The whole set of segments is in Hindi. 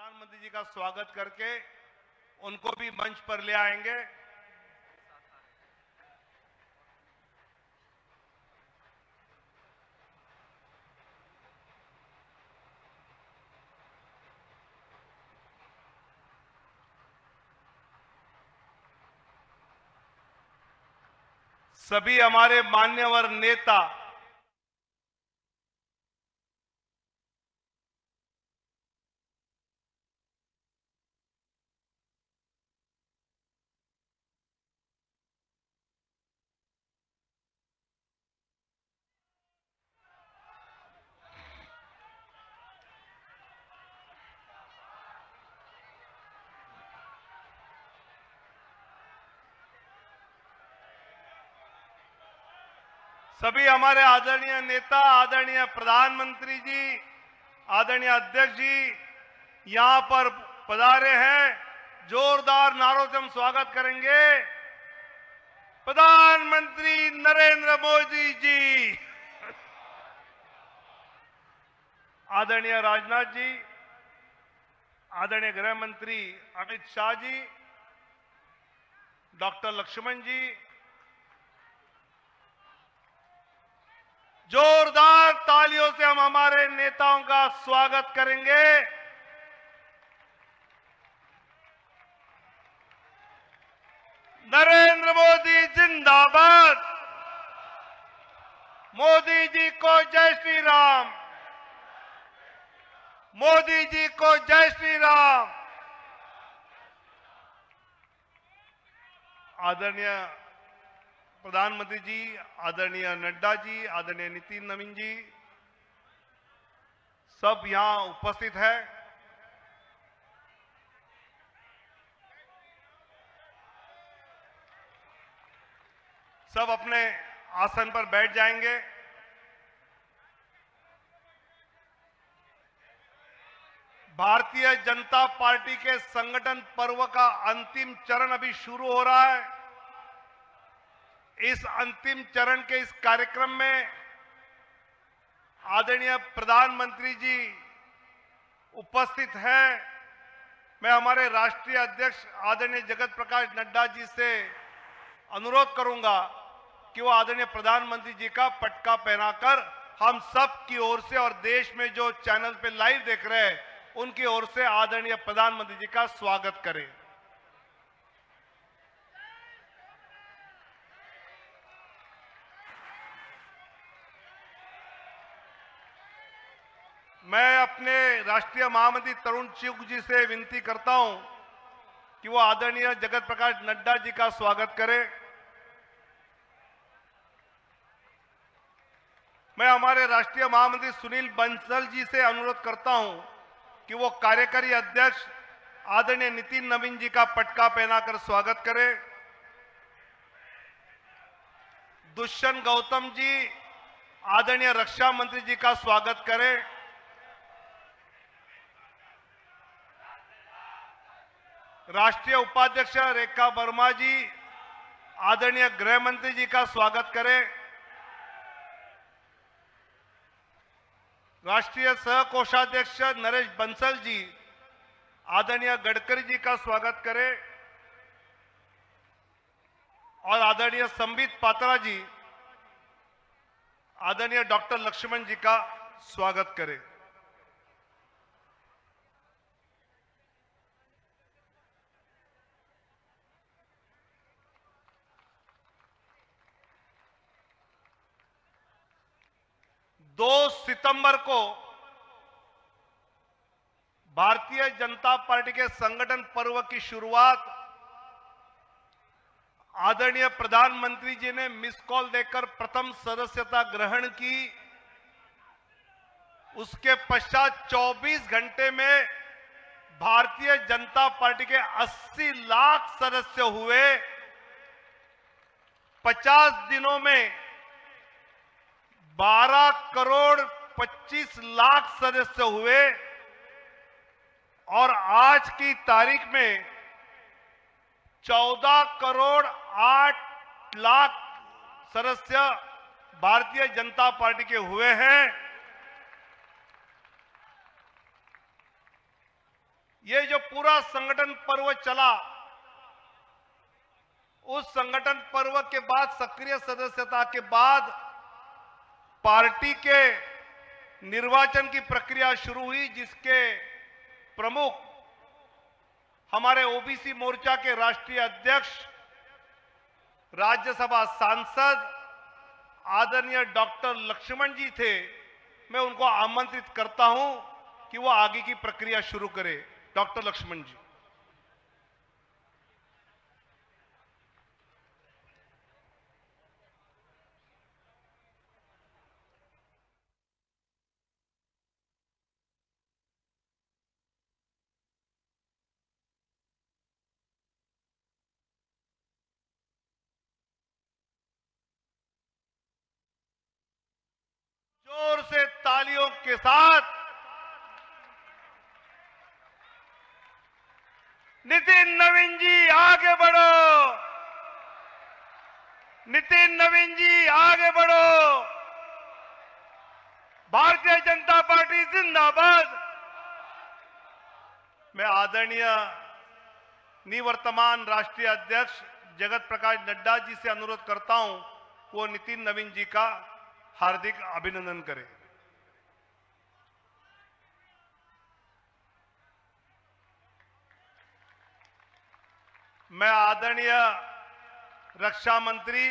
प्रधानमंत्री जी का स्वागत करके उनको भी मंच पर ले आएंगे। सभी हमारे मान्यवर नेता सभी हमारे आदरणीय नेता, आदरणीय प्रधानमंत्री जी, आदरणीय अध्यक्ष जी यहां पर पधारे हैं। जोरदार नारों से हम स्वागत करेंगे। प्रधानमंत्री नरेंद्र मोदी जी, आदरणीय राजनाथ जी, आदरणीय गृह मंत्री अमित शाह जी, डॉक्टर लक्ष्मण जी, जोरदार तालियों से हम हमारे नेताओं का स्वागत करेंगे। नरेंद्र मोदी जिंदाबाद। मोदी जी को जय श्री राम। मोदी जी को जय श्री राम। आदरणीय प्रधानमंत्री जी, आदरणीय नड्डा जी, आदरणीय नितिन नवीन जी सब यहां उपस्थित है। सब अपने आसन पर बैठ जाएंगे। भारतीय जनता पार्टी के संगठन पर्व का अंतिम चरण अभी शुरू हो रहा है। इस अंतिम चरण के इस कार्यक्रम में आदरणीय प्रधानमंत्री जी उपस्थित हैं। मैं हमारे राष्ट्रीय अध्यक्ष आदरणीय जगत प्रकाश नड्डा जी से अनुरोध करूंगा कि वो आदरणीय प्रधानमंत्री जी का पटका पहनाकर हम सब की ओर से और देश में जो चैनल पे लाइव देख रहे हैं उनकी ओर से आदरणीय प्रधानमंत्री जी का स्वागत करें। मैं अपने राष्ट्रीय महामंत्री तरुण चुग जी से विनती करता हूं कि वो आदरणीय जगत प्रकाश नड्डा जी का स्वागत करें। मैं हमारे राष्ट्रीय महामंत्री सुनील बंसल जी से अनुरोध करता हूं कि वो कार्यकारी अध्यक्ष आदरणीय नितिन नवीन जी का पटका पहनाकर स्वागत करें। दुष्यंत गौतम जी आदरणीय रक्षा मंत्री जी का स्वागत करें। राष्ट्रीय उपाध्यक्ष रेखा वर्मा जी आदरणीय गृह मंत्री जी का स्वागत करें। राष्ट्रीय सह कोषाध्यक्ष नरेश बंसल जी आदरणीय गडकरी जी का स्वागत करें और आदरणीय संबित पात्रा जी आदरणीय डॉक्टर लक्ष्मण जी का स्वागत करें। दो सितंबर को भारतीय जनता पार्टी के संगठन पर्व की शुरुआत आदरणीय प्रधानमंत्री जी ने मिस कॉल देकर प्रथम सदस्यता ग्रहण की। उसके पश्चात 24 घंटे में भारतीय जनता पार्टी के 80 लाख सदस्य हुए। 50 दिनों में 12 करोड़ 25 लाख सदस्य हुए और आज की तारीख में 14 करोड़ 8 लाख सदस्य भारतीय जनता पार्टी के हुए हैं। ये जो पूरा संगठन पर्व चला, उस संगठन पर्व के बाद सक्रिय सदस्यता के बाद पार्टी के निर्वाचन की प्रक्रिया शुरू हुई, जिसके प्रमुख हमारे ओबीसी मोर्चा के राष्ट्रीय अध्यक्ष, राज्यसभा सांसद आदरणीय डॉक्टर लक्ष्मण जी थे। मैं उनको आमंत्रित करता हूं कि वो आगे की प्रक्रिया शुरू करें। डॉक्टर लक्ष्मण जी। जोर से तालियों के साथ नितिन नवीन जी आगे बढ़ो, नितिन नवीन जी आगे बढ़ो, भारतीय जनता पार्टी जिंदाबाद। मैं आदरणीय निवर्तमान राष्ट्रीय अध्यक्ष जगत प्रकाश नड्डा जी से अनुरोध करता हूं वो नितिन नवीन जी का हार्दिक अभिनंदन करें। मैं आदरणीय रक्षा मंत्री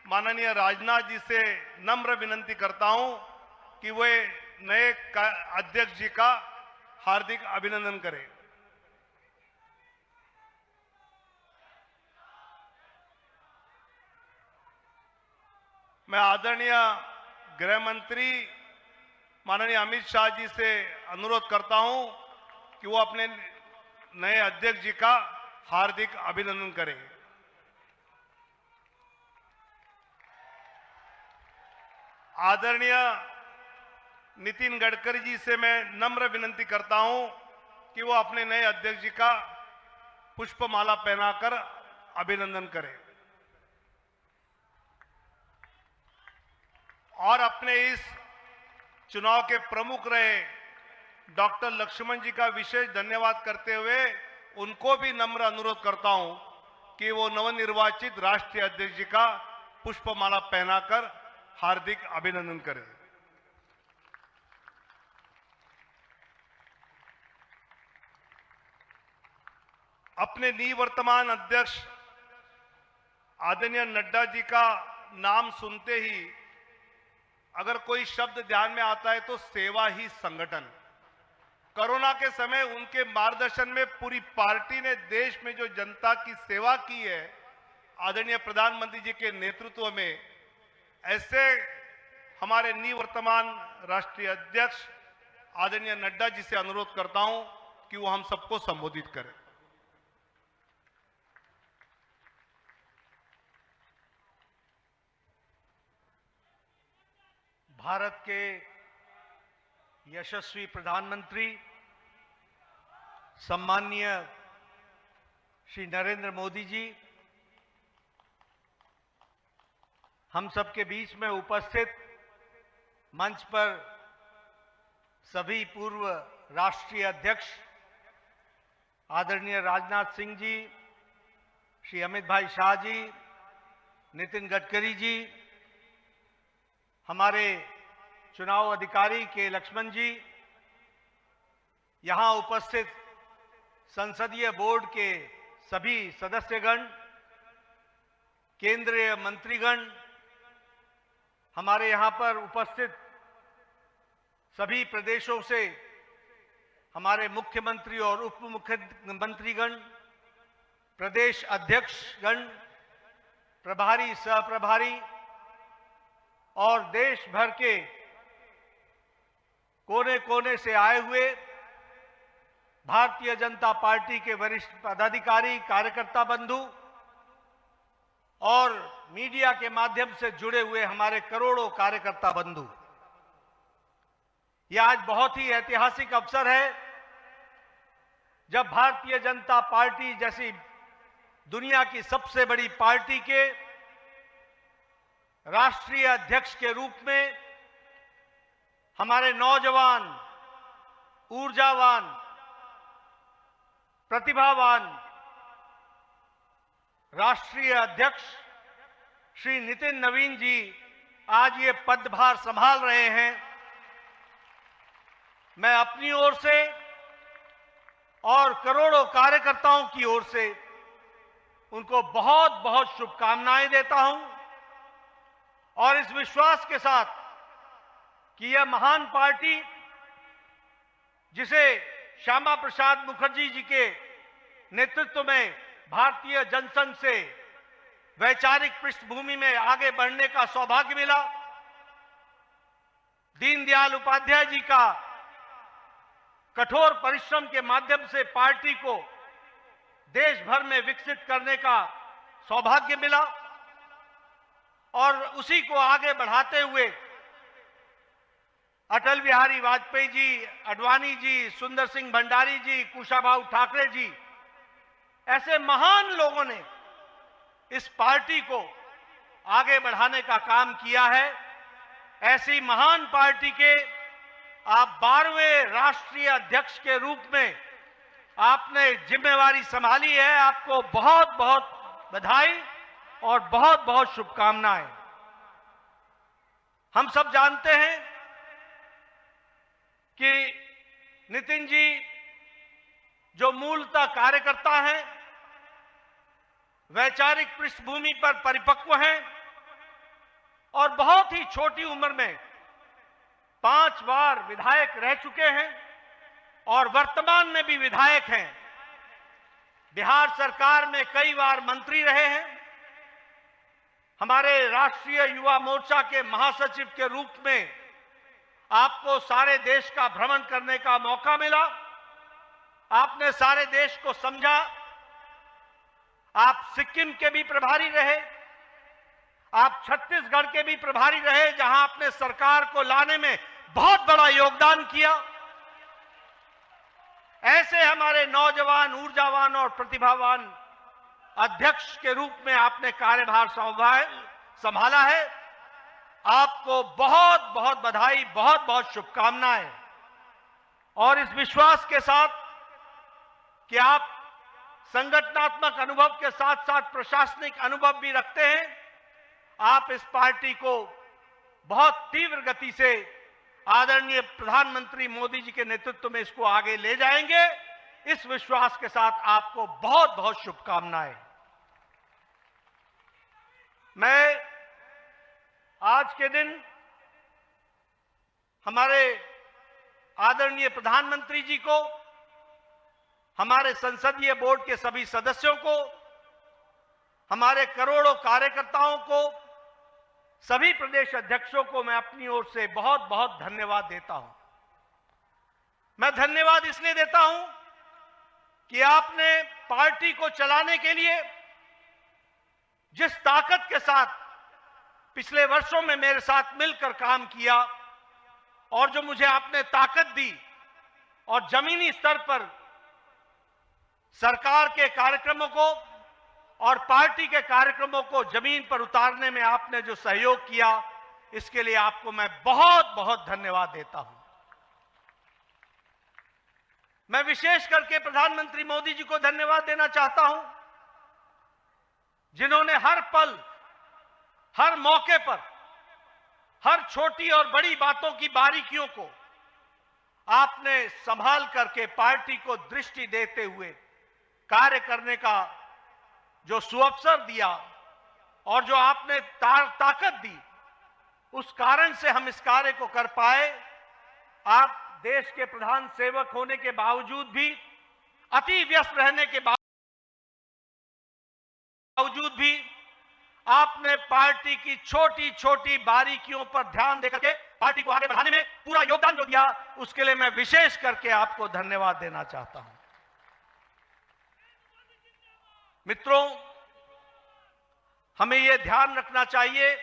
माननीय राजनाथ जी से नम्र विनंती करता हूं कि वे नए अध्यक्ष जी का हार्दिक अभिनंदन करें। मैं आदरणीय गृह मंत्री माननीय अमित शाह जी से अनुरोध करता हूं कि वो अपने नए अध्यक्ष जी का हार्दिक अभिनंदन करें। आदरणीय नितिन गडकरी जी से मैं नम्र विनंती करता हूं कि वो अपने नए अध्यक्ष जी का पुष्पमाला पहनाकर अभिनंदन करें। और अपने इस चुनाव के प्रमुख रहे डॉक्टर लक्ष्मण जी का विशेष धन्यवाद करते हुए उनको भी नम्र अनुरोध करता हूं कि वो नवनिर्वाचित राष्ट्रीय अध्यक्ष जी का पुष्पमाला पहनाकर हार्दिक अभिनंदन करें। अपने निवर्तमान अध्यक्ष आदरणीय नड्डा जी का नाम सुनते ही अगर कोई शब्द ध्यान में आता है तो सेवा ही संगठन। कोरोना के समय उनके मार्गदर्शन में पूरी पार्टी ने देश में जो जनता की सेवा की है, आदरणीय प्रधानमंत्री जी के नेतृत्व में, ऐसे हमारे निवर्तमान राष्ट्रीय अध्यक्ष आदरणीय नड्डा जी से अनुरोध करता हूं कि वो हम सबको संबोधित करें। भारत के यशस्वी प्रधानमंत्री सम्माननीय श्री नरेंद्र मोदी जी, हम सबके बीच में उपस्थित मंच पर सभी पूर्व राष्ट्रीय अध्यक्ष आदरणीय राजनाथ सिंह जी, श्री अमित भाई शाह जी, नितिन गडकरी जी, हमारे चुनाव अधिकारी के लक्ष्मण जी, यहां उपस्थित संसदीय बोर्ड के सभी सदस्यगण, केंद्रीय मंत्रीगण, हमारे यहां पर उपस्थित सभी प्रदेशों से हमारे मुख्यमंत्री और उप मुख्यमंत्रीगण, प्रदेश अध्यक्षगण, प्रभारी, सहप्रभारी और देश भर के कोने कोने से आए हुए भारतीय जनता पार्टी के वरिष्ठ पदाधिकारी, कार्यकर्ता बंधु और मीडिया के माध्यम से जुड़े हुए हमारे करोड़ों कार्यकर्ता बंधु, यह आज बहुत ही ऐतिहासिक अवसर है जब भारतीय जनता पार्टी जैसी दुनिया की सबसे बड़ी पार्टी के राष्ट्रीय अध्यक्ष के रूप में हमारे नौजवान, ऊर्जावान प्रतिभावान राष्ट्रीय अध्यक्ष श्री नितिन नवीन जी आज ये पदभार संभाल रहे हैं। मैं अपनी ओर से और करोड़ों कार्यकर्ताओं की ओर से उनको बहुत बहुत शुभकामनाएं देता हूं और इस विश्वास के साथ कि यह महान पार्टी जिसे श्यामा प्रसाद मुखर्जी जी के नेतृत्व में भारतीय जनसंघ से वैचारिक पृष्ठभूमि में आगे बढ़ने का सौभाग्य मिला, दीनदयाल उपाध्याय जी का कठोर परिश्रम के माध्यम से पार्टी को देश भर में विकसित करने का सौभाग्य मिला और उसी को आगे बढ़ाते हुए अटल बिहारी वाजपेयी जी, अडवाणी जी, सुंदर सिंह भंडारी जी, कुशाभाऊ ठाकरे जी, ऐसे महान लोगों ने इस पार्टी को आगे बढ़ाने का काम किया है। ऐसी महान पार्टी के आप 12वें राष्ट्रीय अध्यक्ष के रूप में आपने जिम्मेवारी संभाली है। आपको बहुत बहुत बधाई और बहुत बहुत शुभकामनाएं। हम सब जानते हैं कि नितिन जी जो मूलतः कार्यकर्ता हैं, वैचारिक पृष्ठभूमि पर परिपक्व हैं और बहुत ही छोटी उम्र में 5 बार विधायक रह चुके हैं और वर्तमान में भी विधायक हैं। बिहार सरकार में कई बार मंत्री रहे हैं। हमारे राष्ट्रीय युवा मोर्चा के महासचिव के रूप में आपको सारे देश का भ्रमण करने का मौका मिला। आपने सारे देश को समझा। आप सिक्किम के भी प्रभारी रहे, आप छत्तीसगढ़ के भी प्रभारी रहे, जहां आपने सरकार को लाने में बहुत बड़ा योगदान किया। ऐसे हमारे नौजवान, ऊर्जावान और प्रतिभावान अध्यक्ष के रूप में आपने कार्यभार संभाला है। आपको बहुत बहुत बधाई, बहुत बहुत शुभकामनाएं और इस विश्वास के साथ कि आप संगठनात्मक अनुभव के साथ साथ प्रशासनिक अनुभव भी रखते हैं, आप इस पार्टी को बहुत तीव्र गति से आदरणीय प्रधानमंत्री मोदी जी के नेतृत्व में इसको आगे ले जाएंगे। इस विश्वास के साथ आपको बहुत बहुत शुभकामनाएं। मैं आज के दिन हमारे आदरणीय प्रधानमंत्री जी को, हमारे संसदीय बोर्ड के सभी सदस्यों को, हमारे करोड़ों कार्यकर्ताओं को, सभी प्रदेश अध्यक्षों को मैं अपनी ओर से बहुत बहुत धन्यवाद देता हूं। मैं धन्यवाद इसलिए देता हूं कि आपने पार्टी को चलाने के लिए जिस ताकत के साथ पिछले वर्षों में मेरे साथ मिलकर काम किया और जो मुझे आपने ताकत दी और जमीनी स्तर पर सरकार के कार्यक्रमों को और पार्टी के कार्यक्रमों को जमीन पर उतारने में आपने जो सहयोग किया, इसके लिए आपको मैं बहुत बहुत धन्यवाद देता हूं। मैं विशेष करके प्रधानमंत्री मोदी जी को धन्यवाद देना चाहता हूं, जिन्होंने हर पल, हर मौके पर, हर छोटी और बड़ी बातों की बारीकियों को आपने संभाल करके पार्टी को दृष्टि देते हुए कार्य करने का जो सुअवसर दिया और जो आपने ताकत दी, उस कारण से हम इस कार्य को कर पाए। आप देश के प्रधान सेवक होने के बावजूद भी, अति व्यस्त रहने के बावजूद भी आपने पार्टी की छोटी छोटी बारीकियों पर ध्यान देकर के पार्टी को आगे बढ़ाने में पूरा योगदान जो दिया, उसके लिए मैं विशेष करके आपको धन्यवाद देना चाहता हूं। मित्रों, हमें यह ध्यान रखना चाहिए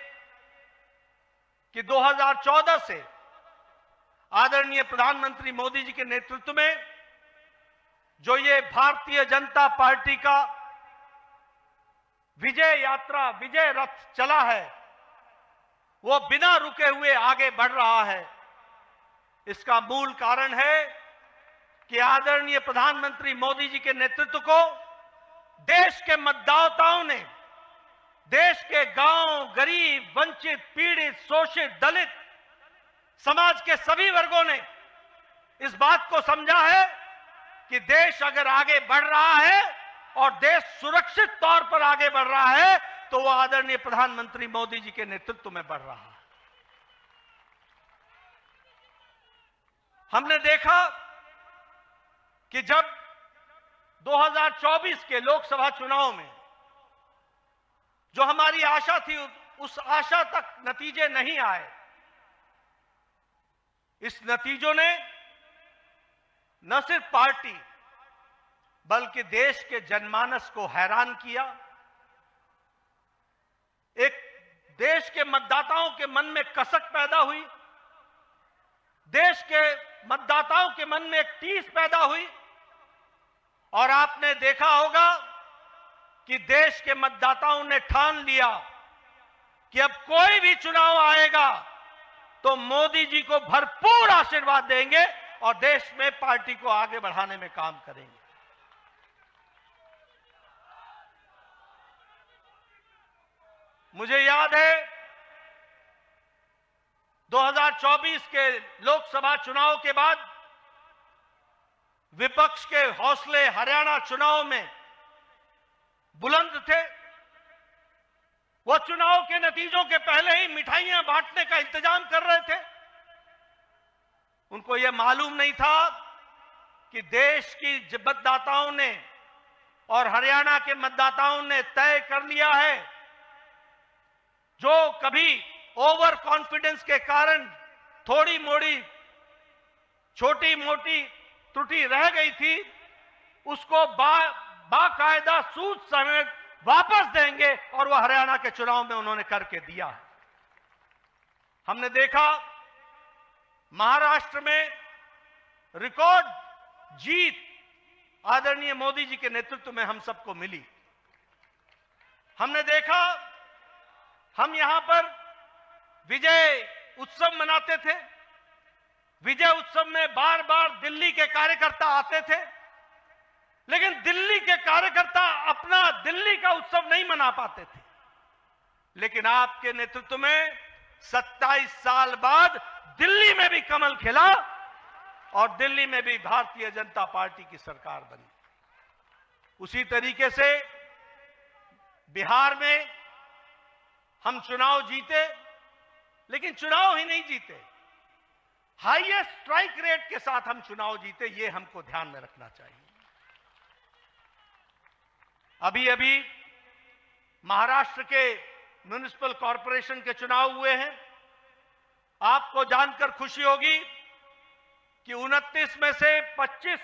कि 2014 से आदरणीय प्रधानमंत्री मोदी जी के नेतृत्व में जो ये भारतीय जनता पार्टी का विजय यात्रा, विजय रथ चला है, वो बिना रुके हुए आगे बढ़ रहा है। इसका मूल कारण है कि आदरणीय प्रधानमंत्री मोदी जी के नेतृत्व को देश के मतदाताओं ने, देश के गांव, गरीब, वंचित, पीड़ित, शोषित, दलित समाज के सभी वर्गों ने इस बात को समझा है कि देश अगर आगे बढ़ रहा है और देश सुरक्षित तौर पर आगे बढ़ रहा है तो वो आदरणीय प्रधानमंत्री मोदी जी के नेतृत्व में बढ़ रहा है। हमने देखा कि जब 2024 के लोकसभा चुनाव में जो हमारी आशा थी उस आशा तक नतीजे नहीं आए। इस नतीजों ने न सिर्फ पार्टी बल्कि देश के जनमानस को हैरान किया। एक देश के मतदाताओं के मन में कसक पैदा हुई, देश के मतदाताओं के मन में एक टीस पैदा हुई और आपने देखा होगा कि देश के मतदाताओं ने ठान लिया कि अब कोई भी चुनाव आएगा तो मोदी जी को भरपूर आशीर्वाद देंगे और देश में पार्टी को आगे बढ़ाने में काम करेंगे। मुझे याद है 2024 के लोकसभा चुनाव के बाद विपक्ष के हौसले हरियाणा चुनाव में बुलंद थे। वो चुनाव के नतीजों के पहले ही मिठाइयां बांटने का इंतजाम कर रहे थे। उनको यह मालूम नहीं था कि देश की मतदाताओं ने और हरियाणा के मतदाताओं ने तय कर लिया है, जो कभी ओवर कॉन्फिडेंस के कारण थोड़ी मोड़ी छोटी मोटी त्रुटि रह गई थी, उसको बाकायदा सूद समेत वापस देंगे और वह हरियाणा के चुनाव में उन्होंने करके दिया है। हमने देखा महाराष्ट्र में रिकॉर्ड जीत आदरणीय मोदी जी के नेतृत्व में हम सबको मिली। हमने देखा हम यहां पर विजय उत्सव मनाते थे। विजय उत्सव में बार बार दिल्ली के कार्यकर्ता आते थे, लेकिन दिल्ली के कार्यकर्ता अपना दिल्ली का उत्सव नहीं मना पाते थे। लेकिन आपके नेतृत्व में 27 साल बाद दिल्ली में भी कमल खिला और दिल्ली में भी भारतीय जनता पार्टी की सरकार बनी। उसी तरीके से बिहार में हम चुनाव जीते, लेकिन चुनाव ही नहीं जीते, हाईएस्ट स्ट्राइक रेट के साथ हम चुनाव जीते। ये हमको ध्यान में रखना चाहिए। अभी अभी महाराष्ट्र के म्युनिसिपल कॉरपोरेशन के चुनाव हुए हैं। आपको जानकर खुशी होगी कि 29 में से 25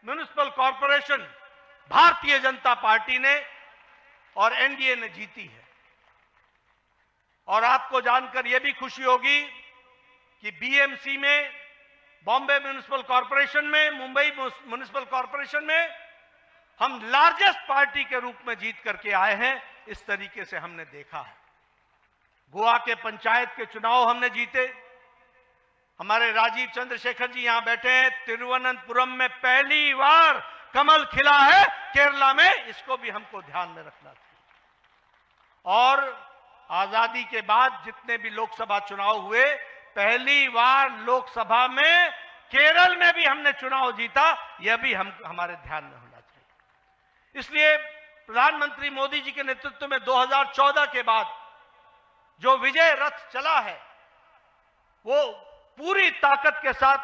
municipal corporation Bharatiya Janata party ने और एनडीए ने जीती है। और आपको जानकर यह भी खुशी होगी कि बीएमसी में, बॉम्बे म्युनिसिपल कॉरपोरेशन में, मुंबई म्युनिसिपल कॉरपोरेशन में हम लार्जेस्ट पार्टी के रूप में जीत करके आए हैं। इस तरीके से हमने देखा है। गोवा के पंचायत के चुनाव हमने जीते। हमारे राजीव चंद्रशेखर जी यहां बैठे हैं। तिरुवनंतपुरम में पहली बार कमल खिला है, केरला में, इसको भी हमको ध्यान में रखना चाहिए। और आजादी के बाद जितने भी लोकसभा चुनाव हुए, पहली बार लोकसभा में केरल में भी हमने चुनाव जीता। यह भी हमारे ध्यान में होना चाहिए। इसलिए प्रधानमंत्री मोदी जी के नेतृत्व में 2014 के बाद जो विजय रथ चला है, वो पूरी ताकत के साथ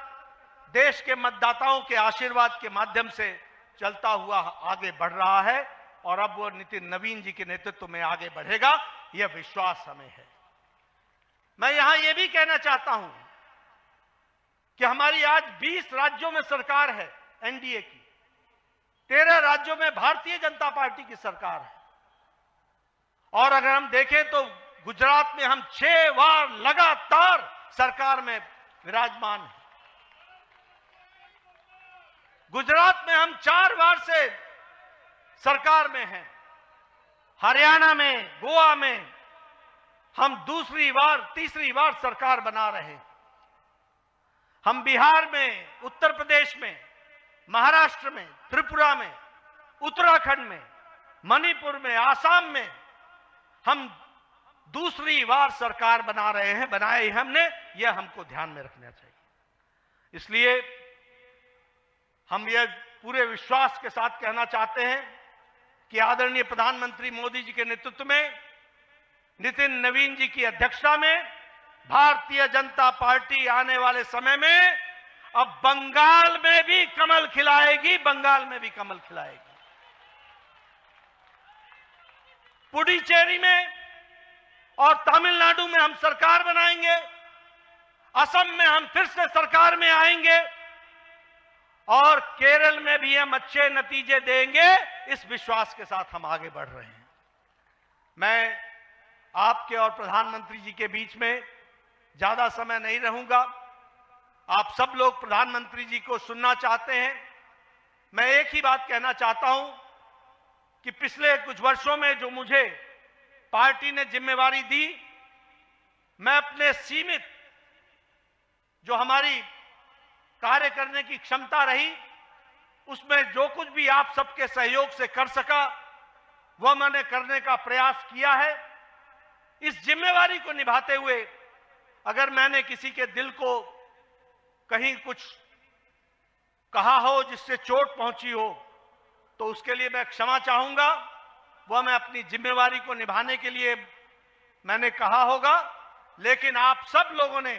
देश के मतदाताओं के आशीर्वाद के माध्यम से चलता हुआ आगे बढ़ रहा है और अब वो नितिन नवीन जी के नेतृत्व में आगे बढ़ेगा, यह विश्वास हमें है। मैं यहां यह भी कहना चाहता हूं कि हमारी आज 20 राज्यों में सरकार है एनडीए की, 13 राज्यों में भारतीय जनता पार्टी की सरकार है। और अगर हम देखें तो गुजरात में हम 6 बार लगातार सरकार में विराजमान हैं। गुजरात में हम 4 बार से सरकार में हैं। हरियाणा में, गोवा में हम दूसरी बार, तीसरी बार सरकार बना रहे हैं। हम बिहार में, उत्तर प्रदेश में महाराष्ट्र में, त्रिपुरा में, उत्तराखंड में, मणिपुर में, आसाम में हम दूसरी बार सरकार बना रहे हैं, बनाई हमने, यह हमको ध्यान में रखना चाहिए। इसलिए हम यह पूरे विश्वास के साथ कहना चाहते हैं कि आदरणीय प्रधानमंत्री मोदी जी के नेतृत्व में, नितिन नवीन जी की अध्यक्षता में भारतीय जनता पार्टी आने वाले समय में अब बंगाल में भी कमल खिलाएगी, बंगाल में भी कमल खिलाएगी। पुडुचेरी में और तमिलनाडु में हम सरकार बनाएंगे, असम में हम फिर से सरकार में आएंगे और केरल में भी हम अच्छे नतीजे देंगे। इस विश्वास के साथ हम आगे बढ़ रहे हैं। मैं आपके और प्रधानमंत्री जी के बीच में ज्यादा समय नहीं रहूंगा। आप सब लोग प्रधानमंत्री जी को सुनना चाहते हैं। मैं एक ही बात कहना चाहता हूं कि पिछले कुछ वर्षों में जो मुझे पार्टी ने जिम्मेवारी दी, मैं अपने सीमित जो हमारी कार्य करने की क्षमता रही, उसमें जो कुछ भी आप सबके सहयोग से कर सका वह मैंने करने का प्रयास किया है। इस जिम्मेवारी को निभाते हुए अगर मैंने किसी के दिल को कहीं कुछ कहा हो जिससे चोट पहुंची हो तो उसके लिए मैं क्षमा चाहूंगा। वह मैं अपनी जिम्मेवारी को निभाने के लिए मैंने कहा होगा, लेकिन आप सब लोगों ने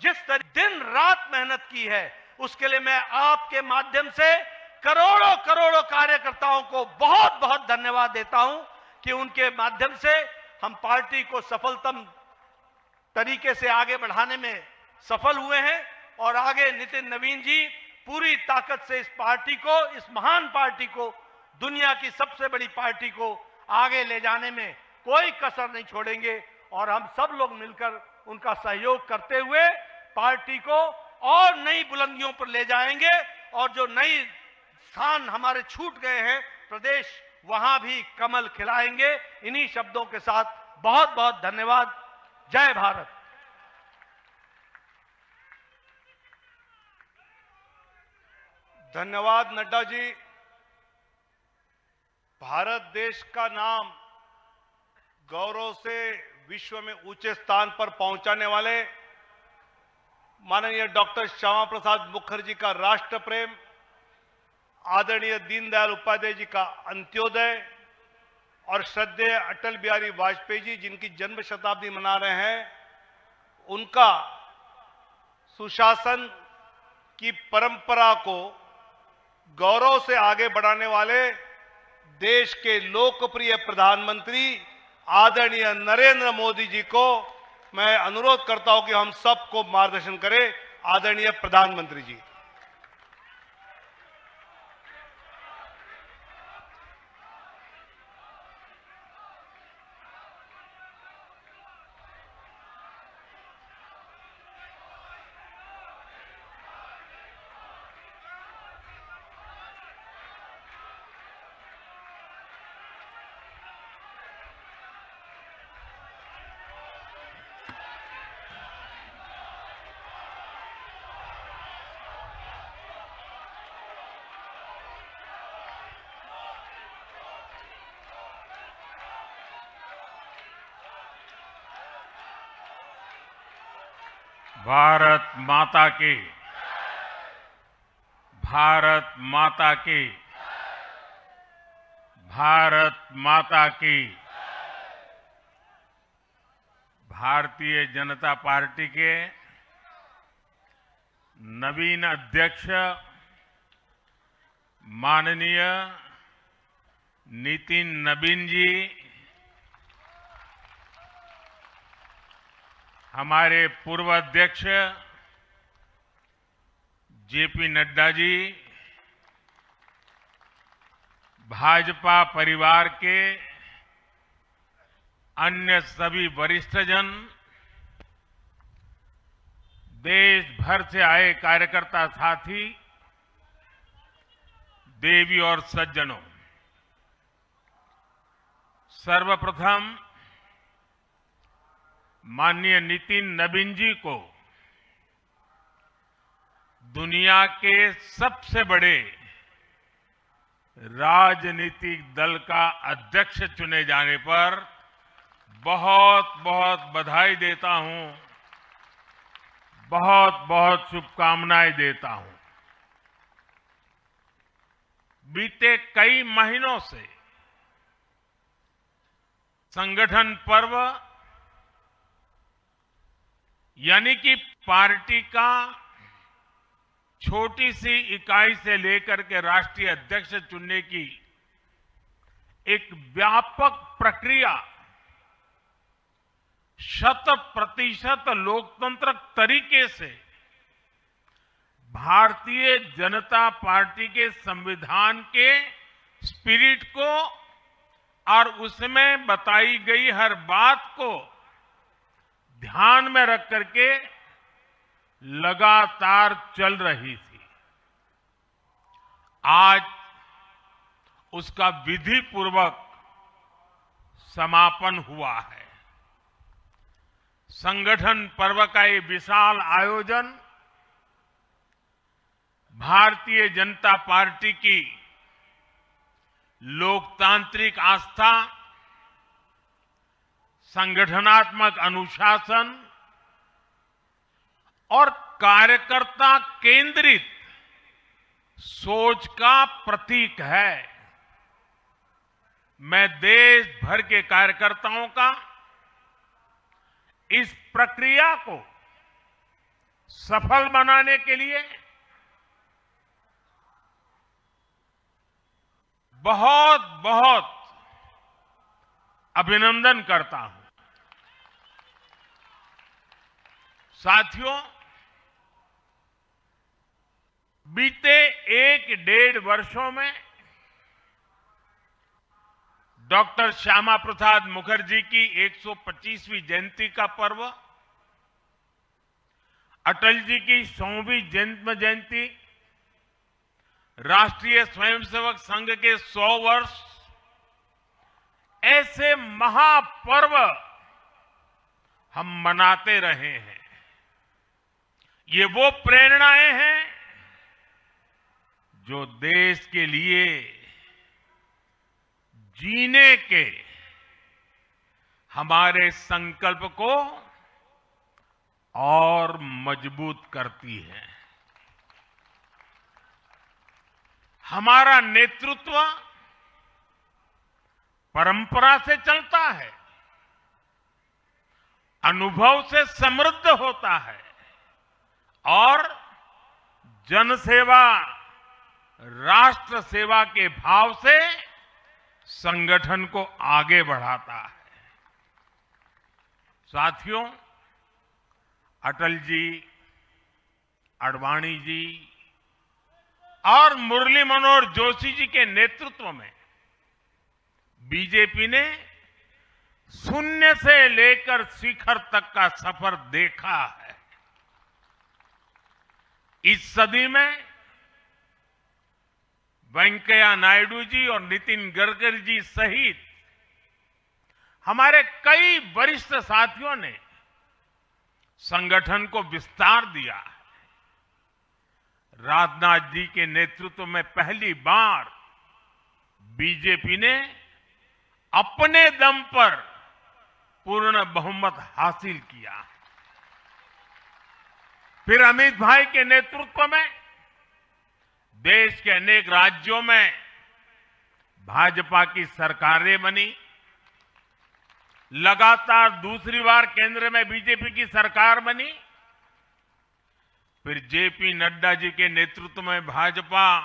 जिस तरह दिन रात मेहनत की है उसके लिए मैं आपके माध्यम से करोड़ों करोड़ों कार्यकर्ताओं को बहुत बहुत धन्यवाद देता हूं कि उनके माध्यम से हम पार्टी को सफलतम तरीके से आगे बढ़ाने में सफल हुए हैं और आगे नितिन नवीन जी पूरी ताकत से इस पार्टी को, इस महान पार्टी को, दुनिया की सबसे बड़ी पार्टी को आगे ले जाने में कोई कसर नहीं छोड़ेंगे और हम सब लोग मिलकर उनका सहयोग करते हुए पार्टी को और नई बुलंदियों पर ले जाएंगे और जो नई स्थान हमारे छूट गए हैं प्रदेश, वहां भी कमल खिलाएंगे। इन्हीं शब्दों के साथ बहुत बहुत धन्यवाद। जय भारत। धन्यवाद नड्डा जी। भारत देश का नाम गौरव से विश्व में ऊंचे स्थान पर पहुंचाने वाले माननीय डॉक्टर श्यामा प्रसाद मुखर्जी का राष्ट्र प्रेम, आदरणीय दीनदयाल उपाध्याय जी का अंत्योदय और श्रद्धेय अटल बिहारी वाजपेयी जी जिनकी जन्म शताब्दी मना रहे हैं, उनका सुशासन की परंपरा को गौरव से आगे बढ़ाने वाले देश के लोकप्रिय प्रधानमंत्री आदरणीय नरेंद्र मोदी जी को मैं अनुरोध करता हूं कि हम सबको मार्गदर्शन करें। आदरणीय प्रधानमंत्री जी। भारत माता की, भारत माता की, भारत माता की। भारतीय जनता पार्टी के नवीन अध्यक्ष माननीय नितिन नवीन जी, हमारे पूर्व अध्यक्ष जेपी नड्डा जी, भाजपा परिवार के अन्य सभी वरिष्ठजन, देश भर से आए कार्यकर्ता साथी, देवी और सज्जनों, सर्वप्रथम माननीय नितिन नवीन जी को दुनिया के सबसे बड़े राजनीतिक दल का अध्यक्ष चुने जाने पर बहुत बहुत बधाई देता हूं, बहुत बहुत शुभकामनाएं देता हूं। बीते कई महीनों से संगठन पर्व यानी कि पार्टी का छोटी सी इकाई से लेकर के राष्ट्रीय अध्यक्ष चुनने की एक व्यापक प्रक्रिया 100% लोकतंत्र तरीके से भारतीय जनता पार्टी के संविधान के स्पिरिट को और उसमें बताई गई हर बात को ध्यान में रख करके लगातार चल रही थी। आज उसका विधि पूर्वक समापन हुआ है। संगठन पर्व का ये विशाल आयोजन भारतीय जनता पार्टी की लोकतांत्रिक आस्था, संगठनात्मक अनुशासन और कार्यकर्ता केंद्रित सोच का प्रतीक है। मैं देश भर के कार्यकर्ताओं का इस प्रक्रिया को सफल बनाने के लिए बहुत बहुत अभिनंदन करता हूं। साथियों, बीते 1-1.5 वर्षों में डॉक्टर श्यामा प्रसाद मुखर्जी की 125वीं जयंती का पर्व, अटल जी की 100वीं जन्म जयंती, राष्ट्रीय स्वयंसेवक संघ के 100 वर्ष, ऐसे महापर्व हम मनाते रहे हैं। ये वो प्रेरणाएं हैं जो देश के लिए जीने के हमारे संकल्प को और मजबूत करती है। हमारा नेतृत्व परंपरा से चलता है, अनुभव से समृद्ध होता है और जनसेवा, राष्ट्र सेवा के भाव से संगठन को आगे बढ़ाता है। साथियों, अटल जी, आडवाणी जी और मुरली मनोहर जोशी जी के नेतृत्व में बीजेपी ने शून्य से लेकर शिखर तक का सफर देखा है। इस सदी में वेंकैया नायडू जी और नितिन गडकरी जी सहित हमारे कई वरिष्ठ साथियों ने संगठन को विस्तार दिया है। राजनाथ जी के नेतृत्व में पहली बार बीजेपी ने अपने दम पर पूर्ण बहुमत हासिल किया। फिर अमित भाई के नेतृत्व में देश के अनेक राज्यों में भाजपा की सरकारें बनी। लगातार दूसरी बार केंद्र में बीजेपी की सरकार बनी। फिर जेपी नड्डा जी के नेतृत्व में भाजपा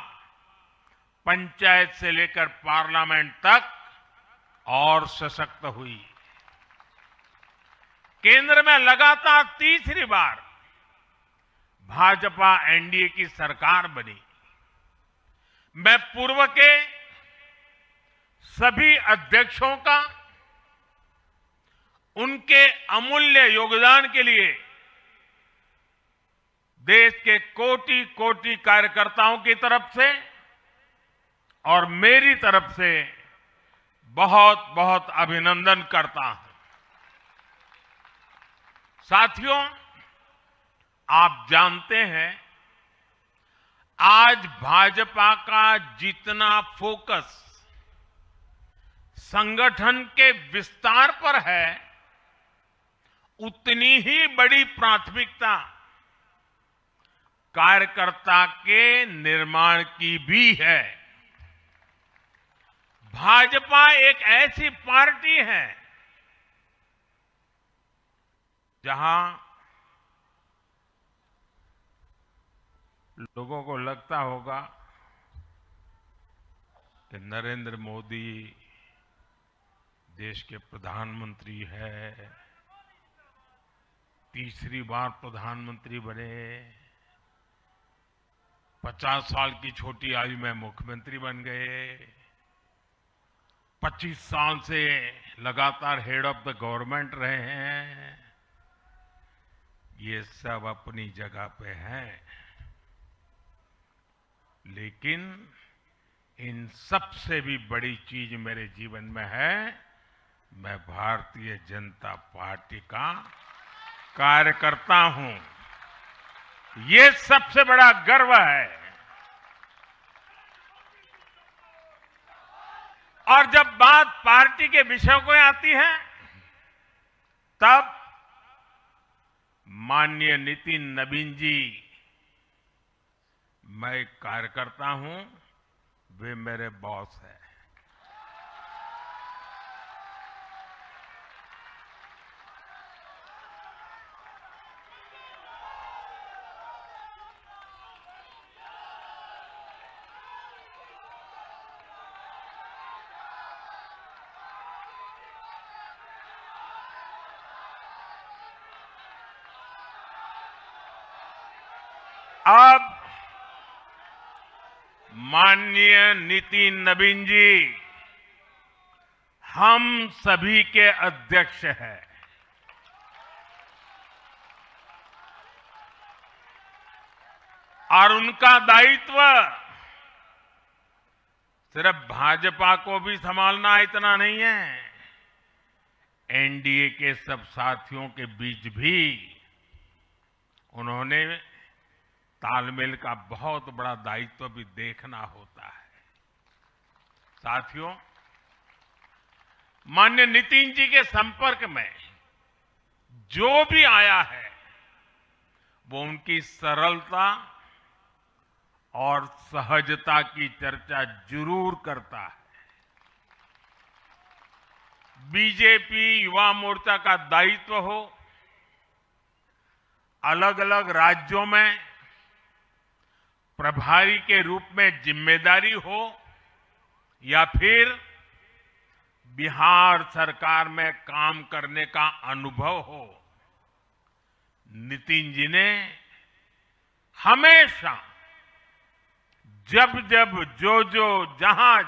पंचायत से लेकर पार्लियामेंट तक और सशक्त हुई। केंद्र में लगातार तीसरी बार भाजपा एनडीए की सरकार बनी। मैं पूर्व के सभी अध्यक्षों का उनके अमूल्य योगदान के लिए देश के कोटि कोटि कार्यकर्ताओं की तरफ से और मेरी तरफ से बहुत बहुत अभिनंदन करता हूं। साथियों, आप जानते हैं आज आज भाजपा का जितना फोकस संगठन के विस्तार पर है, उतनी ही बड़ी प्राथमिकता कार्यकर्ता के निर्माण की भी है। भाजपा एक ऐसी पार्टी है जहां लोगों को लगता होगा कि नरेंद्र मोदी देश के प्रधानमंत्री है, तीसरी बार प्रधानमंत्री बने, 50 साल की छोटी आयु में मुख्यमंत्री बन गए, 25 साल से लगातार हेड ऑफ द गवर्नमेंट रहे हैं। ये सब अपनी जगह पे हैं, लेकिन इन सबसे भी बड़ी चीज मेरे जीवन में है, मैं भारतीय जनता पार्टी का कार्यकर्ता हूं। ये सबसे बड़ा गर्व है। और जब बात पार्टी के विषयों को आती है, तब माननीय नितिन नवीन जी, मैं एक कार्यकर्ता हूं, वे मेरे बॉस हैं। अब माननीय नितिन नवीन जी हम सभी के अध्यक्ष हैं। और उनका दायित्व सिर्फ भाजपा को भी संभालना इतना नहीं है, एनडीए के सब साथियों के बीच भी उन्होंने तालमेल का बहुत बड़ा दायित्व भी देखना होता है। साथियों, माननीय नितिन जी के संपर्क में जो भी आया है, वो उनकी सरलता और सहजता की चर्चा जरूर करता है। बीजेपी युवा मोर्चा का दायित्व हो, अलग अलग राज्यों में प्रभारी के रूप में जिम्मेदारी हो, या फिर बिहार सरकार में काम करने का अनुभव हो, नितिन जी ने हमेशा जब जब जो जहां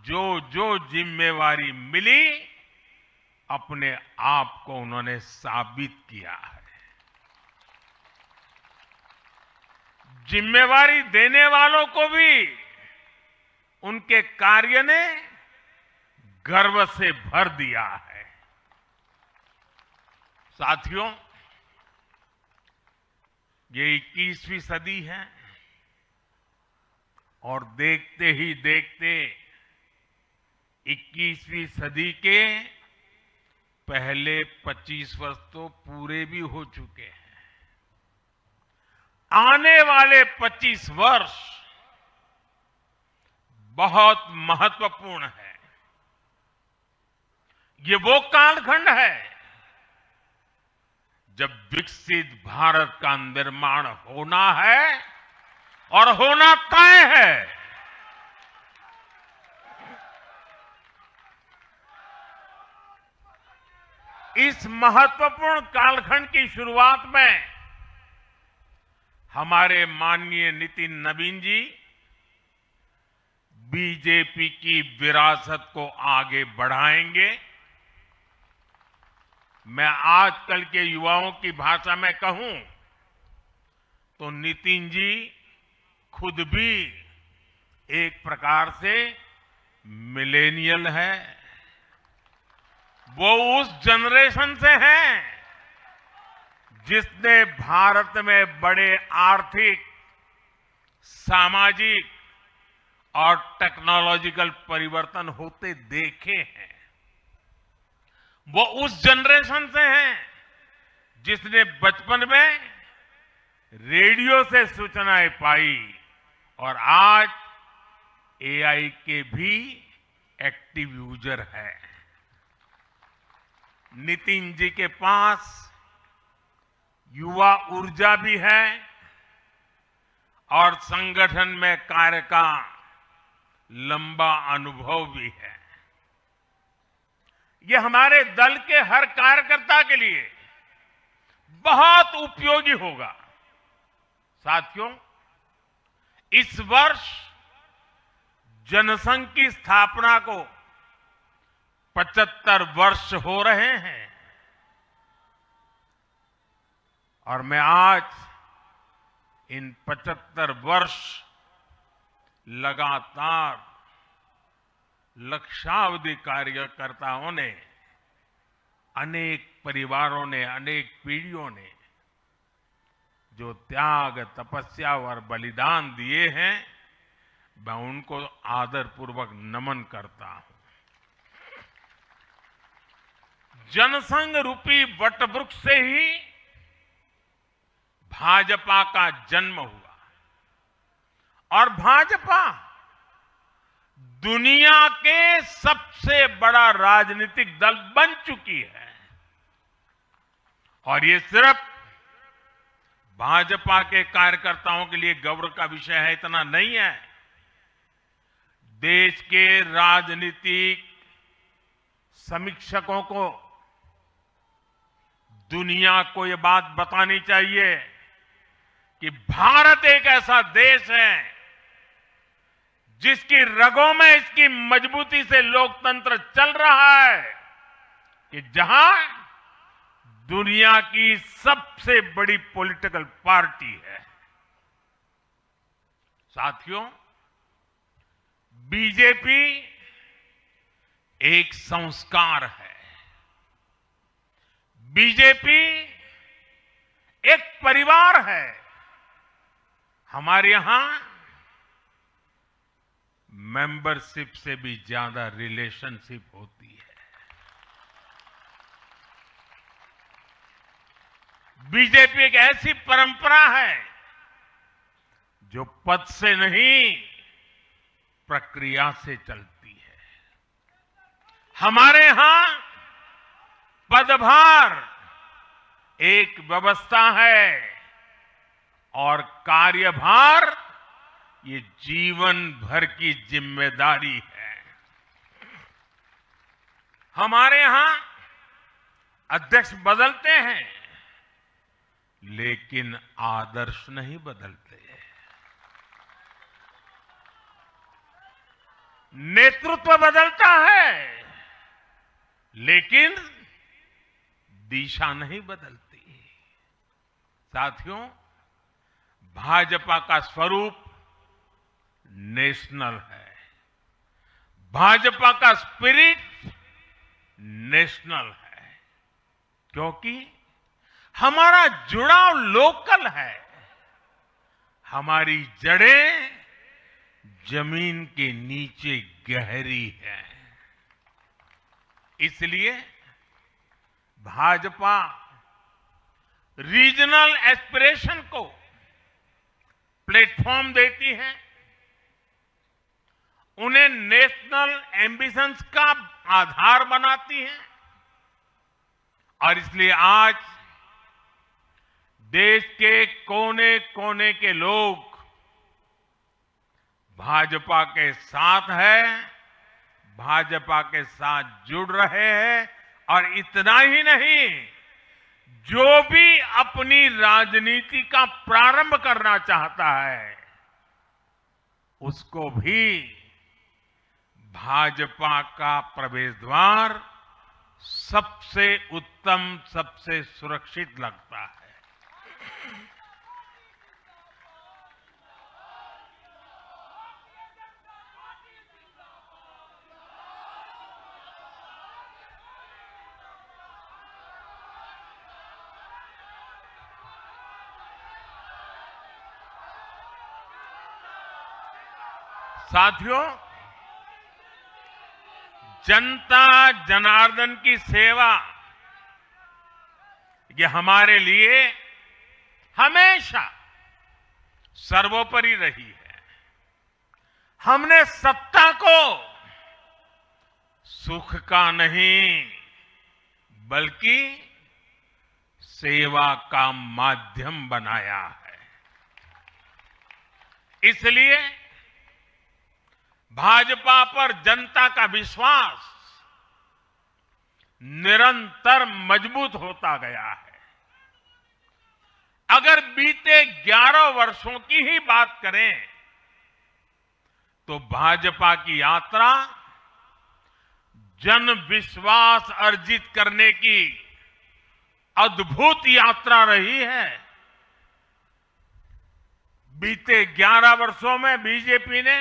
जो जिम्मेवारी मिली, अपने आप को उन्होंने साबित किया है। जिम्मेवारी देने वालों को भी उनके कार्य ने गर्व से भर दिया है। साथियों, ये 21वीं सदी है और देखते ही देखते 21वीं सदी के पहले 25 वर्ष तो पूरे भी हो चुके हैं। आने वाले 25 वर्ष बहुत महत्वपूर्ण है। ये वो कालखंड है जब विकसित भारत का निर्माण होना है और होना तय है। इस महत्वपूर्ण कालखंड की शुरुआत में हमारे माननीय नितिन नवीन जी बीजेपी की विरासत को आगे बढ़ाएंगे। मैं आजकल के युवाओं की भाषा में कहूं तो नितिन जी खुद भी एक प्रकार से मिलेनियल है। वो उस जनरेशन से हैं जिसने भारत में बड़े आर्थिक, सामाजिक और टेक्नोलॉजिकल परिवर्तन होते देखे हैं। वो उस जनरेशन से हैं जिसने बचपन में रेडियो से सूचनाएं पाई और आज एआई के भी एक्टिव यूजर है। नितिन जी के पास युवा ऊर्जा भी है और संगठन में कार्य का लंबा अनुभव भी है। ये हमारे दल के हर कार्यकर्ता के लिए बहुत उपयोगी होगा। साथियों, इस वर्ष जनसंघ की स्थापना को 75 वर्ष हो रहे हैं और मैं आज इन 75 वर्ष लगातार लक्षावधि कार्यकर्ताओं ने, अनेक परिवारों ने, अनेक पीढ़ियों ने जो त्याग, तपस्या और बलिदान दिए हैं, मैं उनको आदरपूर्वक नमन करता हूं। जनसंघ रूपी वटवृक्ष से ही भाजपा का जन्म हुआ और भाजपा दुनिया के सबसे बड़ा राजनीतिक दल बन चुकी है। और ये सिर्फ भाजपा के कार्यकर्ताओं के लिए गौरव का विषय है, इतना नहीं है। देश के राजनीतिक समीक्षकों को दुनिया को ये बात बतानी चाहिए कि भारत एक ऐसा देश है जिसकी रगों में इसकी मजबूती से लोकतंत्र चल रहा है, कि जहां दुनिया की सबसे बड़ी पॉलिटिकल पार्टी है। साथियों, बीजेपी एक संस्कार है। बीजेपी एक परिवार है। हमारे यहां मेंबरशिप से भी ज्यादा रिलेशनशिप होती है। बीजेपी एक ऐसी परंपरा है जो पद से नहीं, प्रक्रिया से चलती है। हमारे यहां पदभार एक व्यवस्था है और कार्यभार ये जीवन भर की जिम्मेदारी है। हमारे यहां अध्यक्ष बदलते हैं लेकिन आदर्श नहीं बदलते। नेतृत्व बदलता है लेकिन दिशा नहीं बदलती। साथियों, भाजपा का स्वरूप नेशनल है। भाजपा का स्पिरिट नेशनल है, क्योंकि हमारा जुड़ाव लोकल है। हमारी जड़ें जमीन के नीचे गहरी है। इसलिए भाजपा रीजनल एस्पिरेशन को प्लेटफॉर्म देती है, उन्हें नेशनल एम्बिशंस का आधार बनाती है। और इसलिए आज देश के कोने कोने के लोग भाजपा के साथ हैं, भाजपा के साथ जुड़ रहे हैं। और इतना ही नहीं, जो भी अपनी राजनीति का प्रारंभ करना चाहता है उसको भी भाजपा का प्रवेश द्वार सबसे उत्तम, सबसे सुरक्षित लगता है। साथियों, जनता जनार्दन की सेवा ये हमारे लिए हमेशा सर्वोपरि रही है। हमने सत्ता को सुख का नहीं बल्कि सेवा का माध्यम बनाया है। इसलिए भाजपा पर जनता का विश्वास निरंतर मजबूत होता गया है। अगर बीते 11 वर्षों की ही बात करें तो भाजपा की यात्रा जन विश्वास अर्जित करने की अद्भुत यात्रा रही है। बीते 11 वर्षों में बीजेपी ने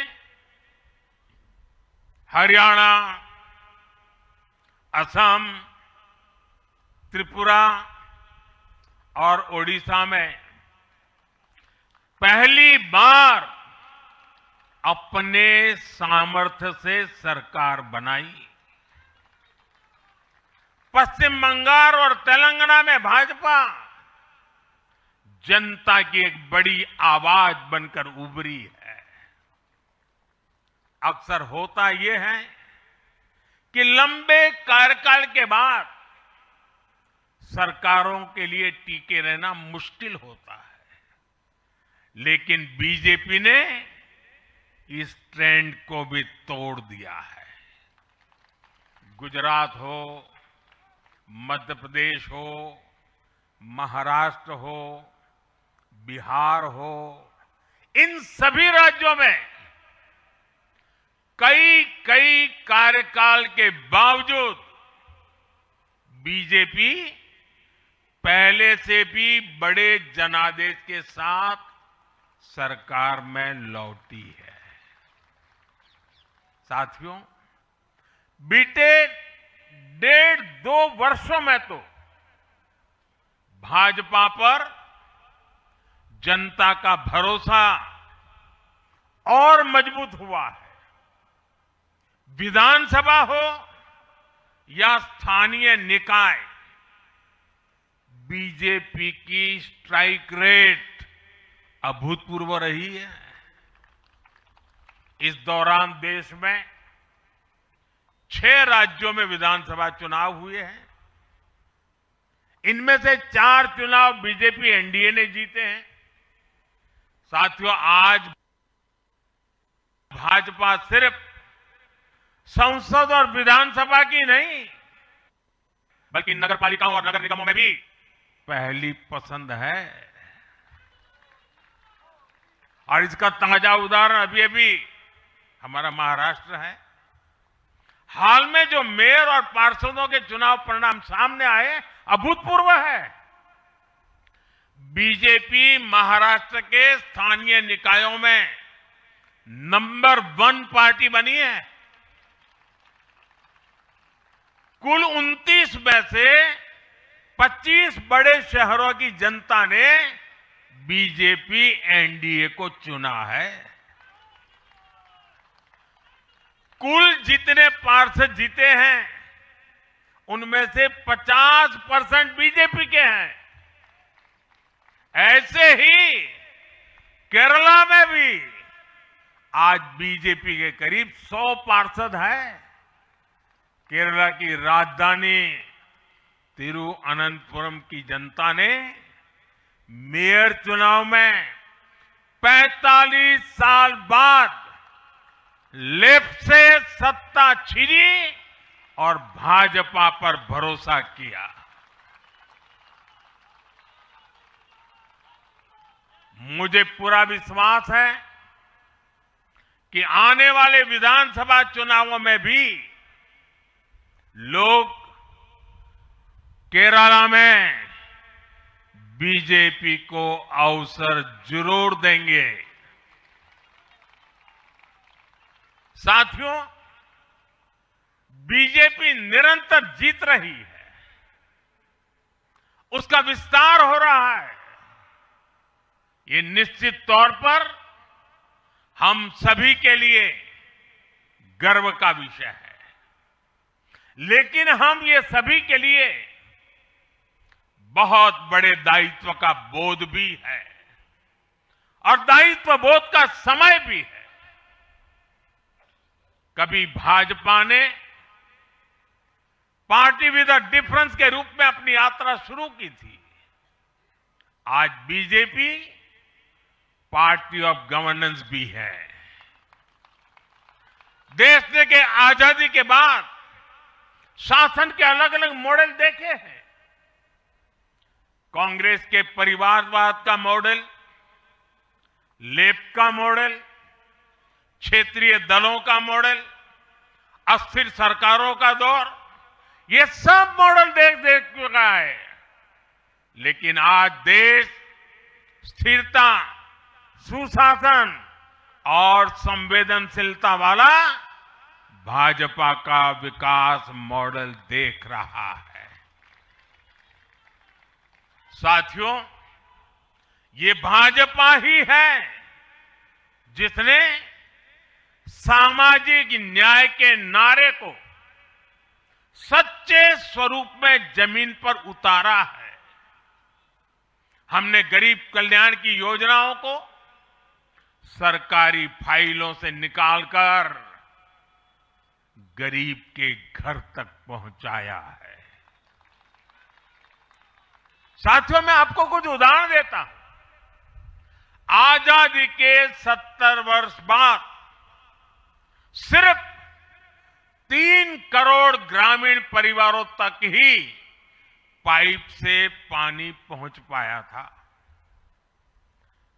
हरियाणा, असम, त्रिपुरा और ओडिशा में पहली बार अपने सामर्थ्य से सरकार बनाई। पश्चिम बंगाल और तेलंगाना में भाजपा जनता की एक बड़ी आवाज बनकर उभरी है। अक्सर होता यह है कि लंबे कार्यकाल के बाद सरकारों के लिए टिके रहना मुश्किल होता है, लेकिन बीजेपी ने इस ट्रेंड को भी तोड़ दिया है। गुजरात हो, मध्य प्रदेश हो, महाराष्ट्र हो, बिहार हो, इन सभी राज्यों में कई कार्यकाल के बावजूद बीजेपी पहले से भी बड़े जनादेश के साथ सरकार में लौटी है। साथियों, बीते 1.5-2 वर्षों में तो भाजपा पर जनता का भरोसा और मजबूत हुआ है। विधानसभा हो या स्थानीय निकाय, बीजेपी की स्ट्राइक रेट अभूतपूर्व रही है। इस दौरान देश में 6 राज्यों में विधानसभा चुनाव हुए हैं। इनमें से 4 चुनाव बीजेपी एनडीए ने जीते हैं। साथियों, आज भाजपा सिर्फ संसद और विधानसभा की नहीं बल्कि नगरपालिकाओं और नगर निगमों में भी पहली पसंद है। और इसका ताजा उदाहरण अभी हमारा महाराष्ट्र है। हाल में जो मेयर और पार्षदों के चुनाव परिणाम सामने आए, अभूतपूर्व है। बीजेपी महाराष्ट्र के स्थानीय निकायों में नंबर 1 पार्टी बनी है। कुल 29 में से 25 बड़े शहरों की जनता ने बीजेपी एनडीए को चुना है। कुल जितने पार्षद जीते हैं उनमें से 50% बीजेपी के हैं। ऐसे ही केरला में भी आज बीजेपी के करीब 100 पार्षद हैं। केरला की राजधानी तिरुअनंतपुरम की जनता ने मेयर चुनाव में 45 साल बाद लेफ्ट से सत्ता छीनी और भाजपा पर भरोसा किया। मुझे पूरा विश्वास है कि आने वाले विधानसभा चुनावों में भी लोग केरला में बीजेपी को अवसर जरूर देंगे। साथियों, बीजेपी निरंतर जीत रही है, उसका विस्तार हो रहा है। ये निश्चित तौर पर हम सभी के लिए गर्व का विषय है। लेकिन हम ये सभी के लिए बहुत बड़े दायित्व का बोध भी है और दायित्व बोध का समय भी है। कभी भाजपा ने पार्टी विद अ डिफरेंस के रूप में अपनी यात्रा शुरू की थी। आज बीजेपी पार्टी ऑफ गवर्नेंस भी है। देश के आजादी के बाद शासन के अलग अलग मॉडल देखे हैं। कांग्रेस के परिवारवाद का मॉडल, लेफ्ट का मॉडल, क्षेत्रीय दलों का मॉडल, अस्थिर सरकारों का दौर, ये सब मॉडल देख चुका है। लेकिन आज देश स्थिरता, सुशासन और संवेदनशीलता वाला भाजपा का विकास मॉडल देख रहा है। साथियों, ये भाजपा ही है जिसने सामाजिक न्याय के नारे को सच्चे स्वरूप में जमीन पर उतारा है। हमने गरीब कल्याण की योजनाओं को सरकारी फाइलों से निकालकर गरीब के घर तक पहुंचाया है। साथियों, मैं आपको कुछ उदाहरण देता हूं। आजादी के 70 वर्ष बाद सिर्फ 3 करोड़ ग्रामीण परिवारों तक ही पाइप से पानी पहुंच पाया था।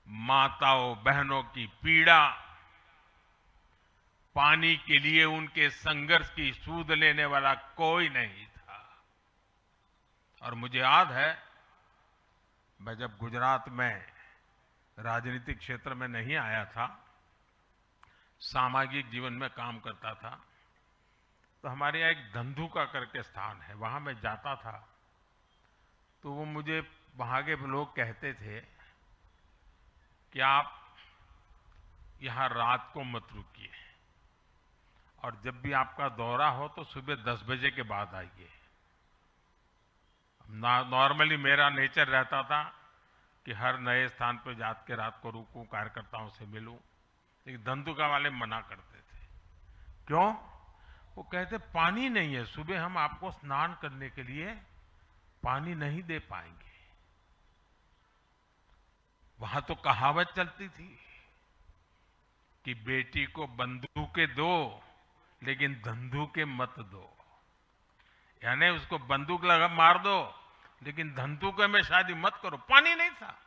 माताओं बहनों की पीड़ा, पानी के लिए उनके संघर्ष की सूध लेने वाला कोई नहीं था। और मुझे याद है, मैं जब गुजरात में राजनीतिक क्षेत्र में नहीं आया था, सामाजिक जीवन में काम करता था, तो हमारे यहाँ एक धंधुका करके स्थान है, वहां मैं जाता था तो वो मुझे वहां के लोग कहते थे कि आप यहां रात को मत रुकिए और जब भी आपका दौरा हो तो सुबह 10 बजे के बाद आइए। नॉर्मली मेरा नेचर रहता था कि हर नए स्थान पर जाके रात को रुकूं, कार्यकर्ताओं से मिलूं, लेकिन धंधुका वाले मना करते थे। क्यों? वो कहते पानी नहीं है, सुबह हम आपको स्नान करने के लिए पानी नहीं दे पाएंगे। वहां तो कहावत चलती थी कि बेटी को बंदूकें दो लेकिन धंधुके मत दो, यानी उसको बंदूक लगा मार दो लेकिन धंधुके में शादी मत करो। पानी नहीं था।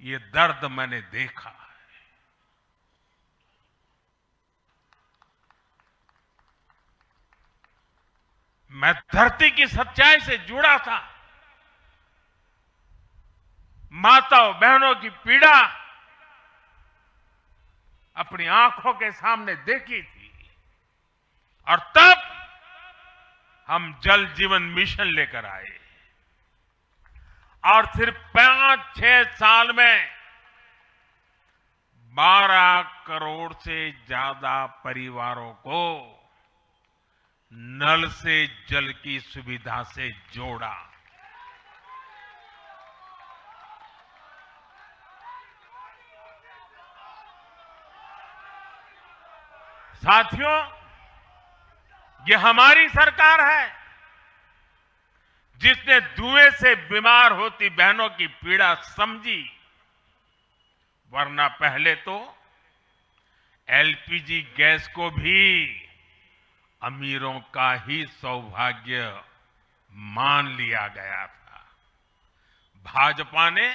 ये दर्द मैंने देखा है। मैं धरती की सच्चाई से जुड़ा था। माताओं बहनों की पीड़ा अपनी आंखों के सामने देखी थी और तब हम जल जीवन मिशन लेकर आए और सिर्फ 5-6 साल में 12 करोड़ से ज्यादा परिवारों को नल से जल की सुविधा से जोड़ा। साथियों, ये हमारी सरकार है जिसने धुएं से बीमार होती बहनों की पीड़ा समझी, वरना पहले तो एलपीजी गैस को भी अमीरों का ही सौभाग्य मान लिया गया था। भाजपा ने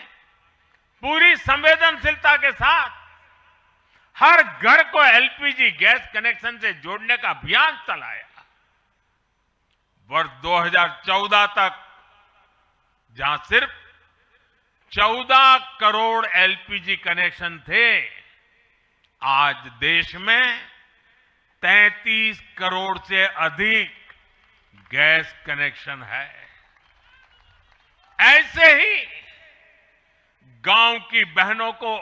पूरी संवेदनशीलता के साथ हर घर को एलपीजी गैस कनेक्शन से जोड़ने का अभियान चलाया। वर्ष 2014 तक जहां सिर्फ 14 करोड़ एलपीजी कनेक्शन थे, आज देश में 33 करोड़ से अधिक गैस कनेक्शन है। ऐसे ही गांव की बहनों को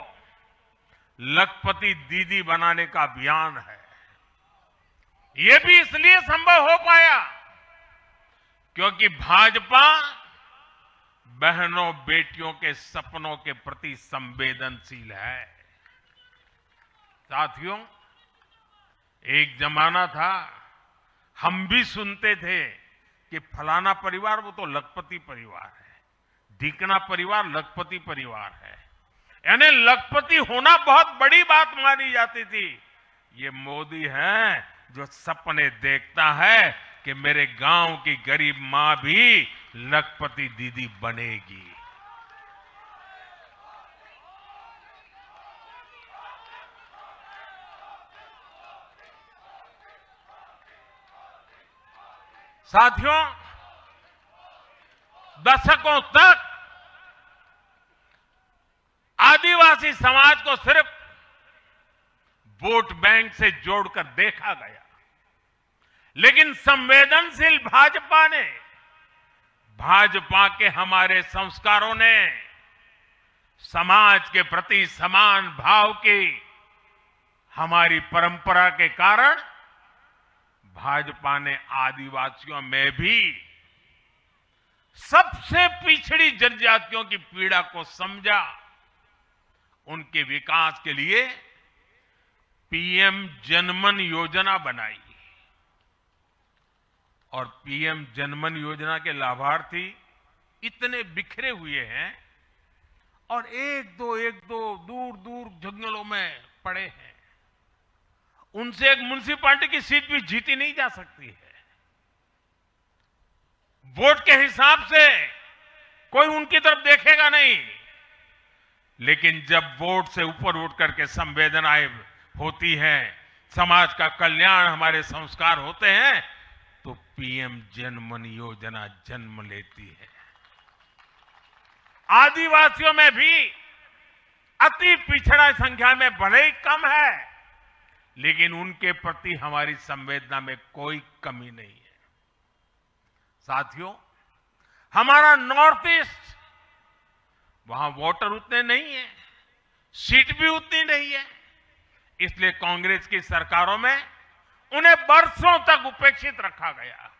लखपति दीदी बनाने का अभियान है। ये भी इसलिए संभव हो पाया क्योंकि भाजपा बहनों बेटियों के सपनों के प्रति संवेदनशील है। साथियों, एक जमाना था हम भी सुनते थे कि फलाना परिवार वो तो लखपति परिवार है, ढीकना परिवार लखपति परिवार है, यानी लखपति होना बहुत बड़ी बात मानी जाती थी। ये मोदी है जो सपने देखता है कि मेरे गांव की गरीब मां भी लखपति दीदी बनेगी। साथियों, दशकों तक आदिवासी समाज को सिर्फ वोट बैंक से जोड़कर देखा गया, लेकिन संवेदनशील भाजपा के हमारे संस्कारों ने समाज के प्रति समान भाव की हमारी परंपरा के कारण भाजपा ने आदिवासियों में भी सबसे पिछड़ी जनजातियों की पीड़ा को समझा, उनके विकास के लिए पीएम जनमन योजना बनाई और पीएम जनमन योजना के लाभार्थी इतने बिखरे हुए हैं और एक दो दूर दूर जंगलों में पड़े हैं। उनसे एक म्युनिसिपैलिटी की सीट भी जीती नहीं जा सकती है। वोट के हिसाब से कोई उनकी तरफ देखेगा नहीं, लेकिन जब वोट से ऊपर उठ करके संवेदनाएं होती हैं, समाज का कल्याण हमारे संस्कार होते हैं, तो पीएम जनमन योजना जन्म लेती है। आदिवासियों में भी अति पिछड़ा संख्या में भले ही कम है, लेकिन उनके प्रति हमारी संवेदना में कोई कमी नहीं है। साथियों, हमारा नॉर्थ ईस्ट, वहां वोटर उतने नहीं है, सीट भी उतनी नहीं है, इसलिए कांग्रेस की सरकारों में उन्हें बरसों तक उपेक्षित रखा गया।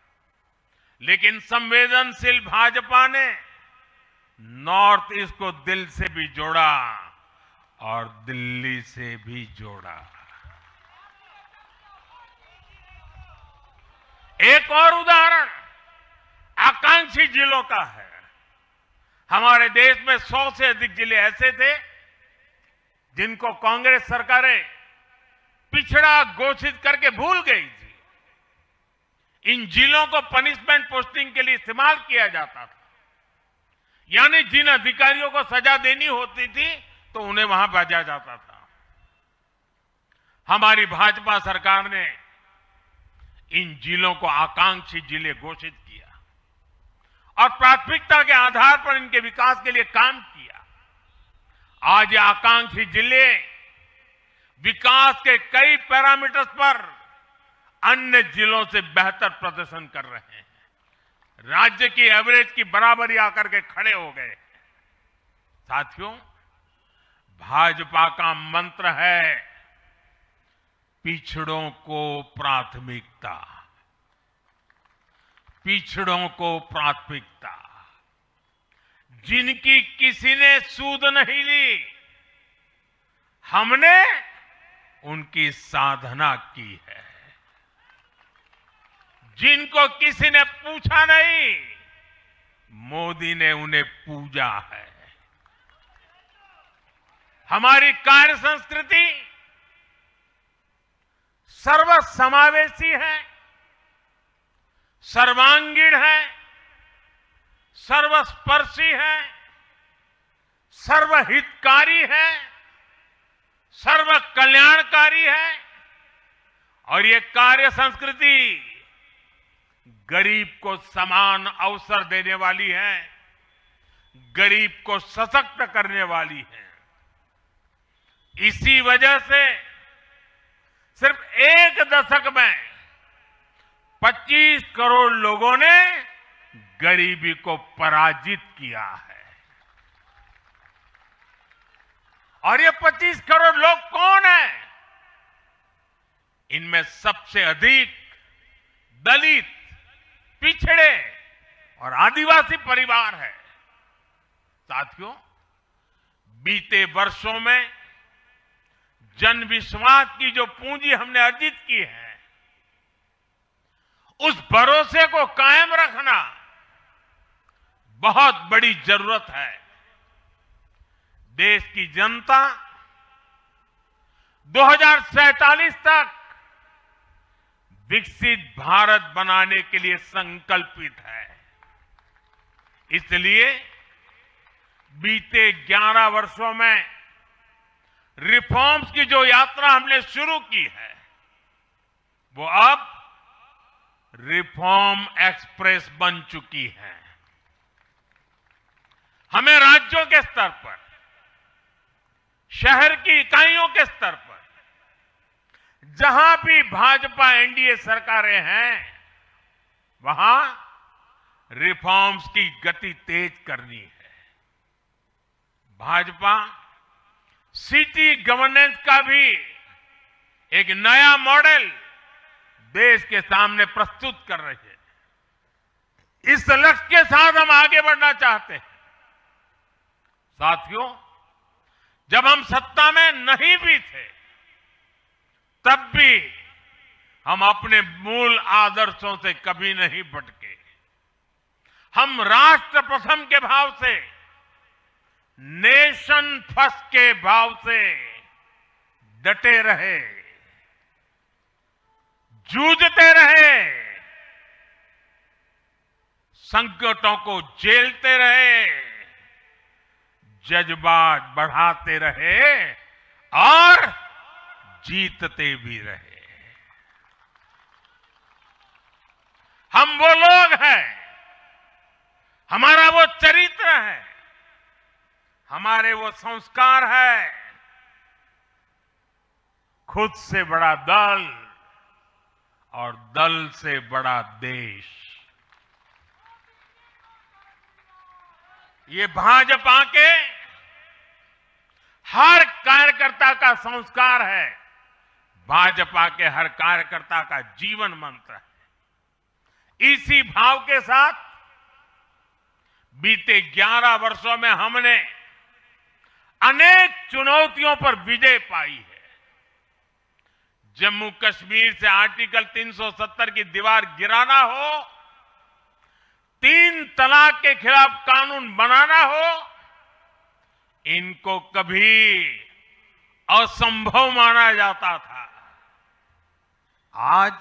लेकिन संवेदनशील भाजपा ने नॉर्थ ईस्ट को दिल से भी जोड़ा और दिल्ली से भी जोड़ा। एक और उदाहरण आकांक्षी जिलों का है। हमारे देश में 100 से अधिक जिले ऐसे थे जिनको कांग्रेस सरकारें पिछड़ा घोषित करके भूल गई थी। इन जिलों को पनिशमेंट पोस्टिंग के लिए इस्तेमाल किया जाता था, यानी जिन अधिकारियों को सजा देनी होती थी तो उन्हें वहां भेजा जाता था। हमारी भाजपा सरकार ने इन जिलों को आकांक्षी जिले घोषित किया और प्राथमिकता के आधार पर इनके विकास के लिए काम किया। आज ये आकांक्षी जिले विकास के कई पैरामीटर्स पर अन्य जिलों से बेहतर प्रदर्शन कर रहे हैं, राज्य की एवरेज की बराबरी आकर के खड़े हो गए। साथियों, भाजपा का मंत्र है पिछड़ों को प्राथमिकता, पिछड़ों को प्राथमिकता। जिनकी किसी ने सूद नहीं ली, हमने उनकी साधना की है। जिनको किसी ने पूछा नहीं, मोदी ने उन्हें पूजा है। हमारी कार्य संस्कृति सर्वसमावेशी है, सर्वांगीण है, सर्वस्पर्शी है, सर्वहितकारी है, सर्व कल्याणकारी है और ये कार्य संस्कृति गरीब को समान अवसर देने वाली है, गरीब को सशक्त करने वाली है। इसी वजह से सिर्फ एक दशक में 25 करोड़ लोगों ने गरीबी को पराजित किया है और ये 25 करोड़ लोग कौन हैं? इनमें सबसे अधिक दलित, पिछड़े और आदिवासी परिवार है। साथियों, बीते वर्षों में जन विश्वास की जो पूंजी हमने अर्जित की है, उस भरोसे को कायम रखना बहुत बड़ी जरूरत है। देश की जनता 2047 तक विकसित भारत बनाने के लिए संकल्पित है। इसलिए बीते 11 वर्षों में रिफॉर्म्स की जो यात्रा हमने शुरू की है, वो अब रिफॉर्म एक्सप्रेस बन चुकी है। हमें राज्यों के स्तर पर, शहर की इकाइयों के स्तर पर, जहां भी भाजपा एनडीए सरकारें हैं, वहां रिफॉर्म्स की गति तेज करनी है। भाजपा सिटी गवर्नेंस का भी एक नया मॉडल देश के सामने प्रस्तुत कर रही है। इस लक्ष्य के साथ हम आगे बढ़ना चाहते हैं। साथियों, जब हम सत्ता में नहीं भी थे, तब भी हम अपने मूल आदर्शों से कभी नहीं भटके। हम राष्ट्र प्रथम के भाव से, नेशन फर्स्ट के भाव से डटे रहे, जूझते रहे, संकटों को झेलते रहे, जज्बात बढ़ाते रहे और जीतते भी रहे। हम वो लोग हैं, हमारा वो चरित्र है, हमारे वो संस्कार है। खुद से बड़ा दल और दल से बड़ा देश, ये भाजपा के हर कार्यकर्ता का संस्कार है, भाजपा के हर कार्यकर्ता का जीवन मंत्र है। इसी भाव के साथ बीते 11 वर्षों में हमने अनेक चुनौतियों पर विजय पाई है। जम्मू कश्मीर से आर्टिकल 370 की दीवार गिराना हो, 3 तलाक के खिलाफ कानून बनाना हो, इनको कभी असंभव माना जाता था। आज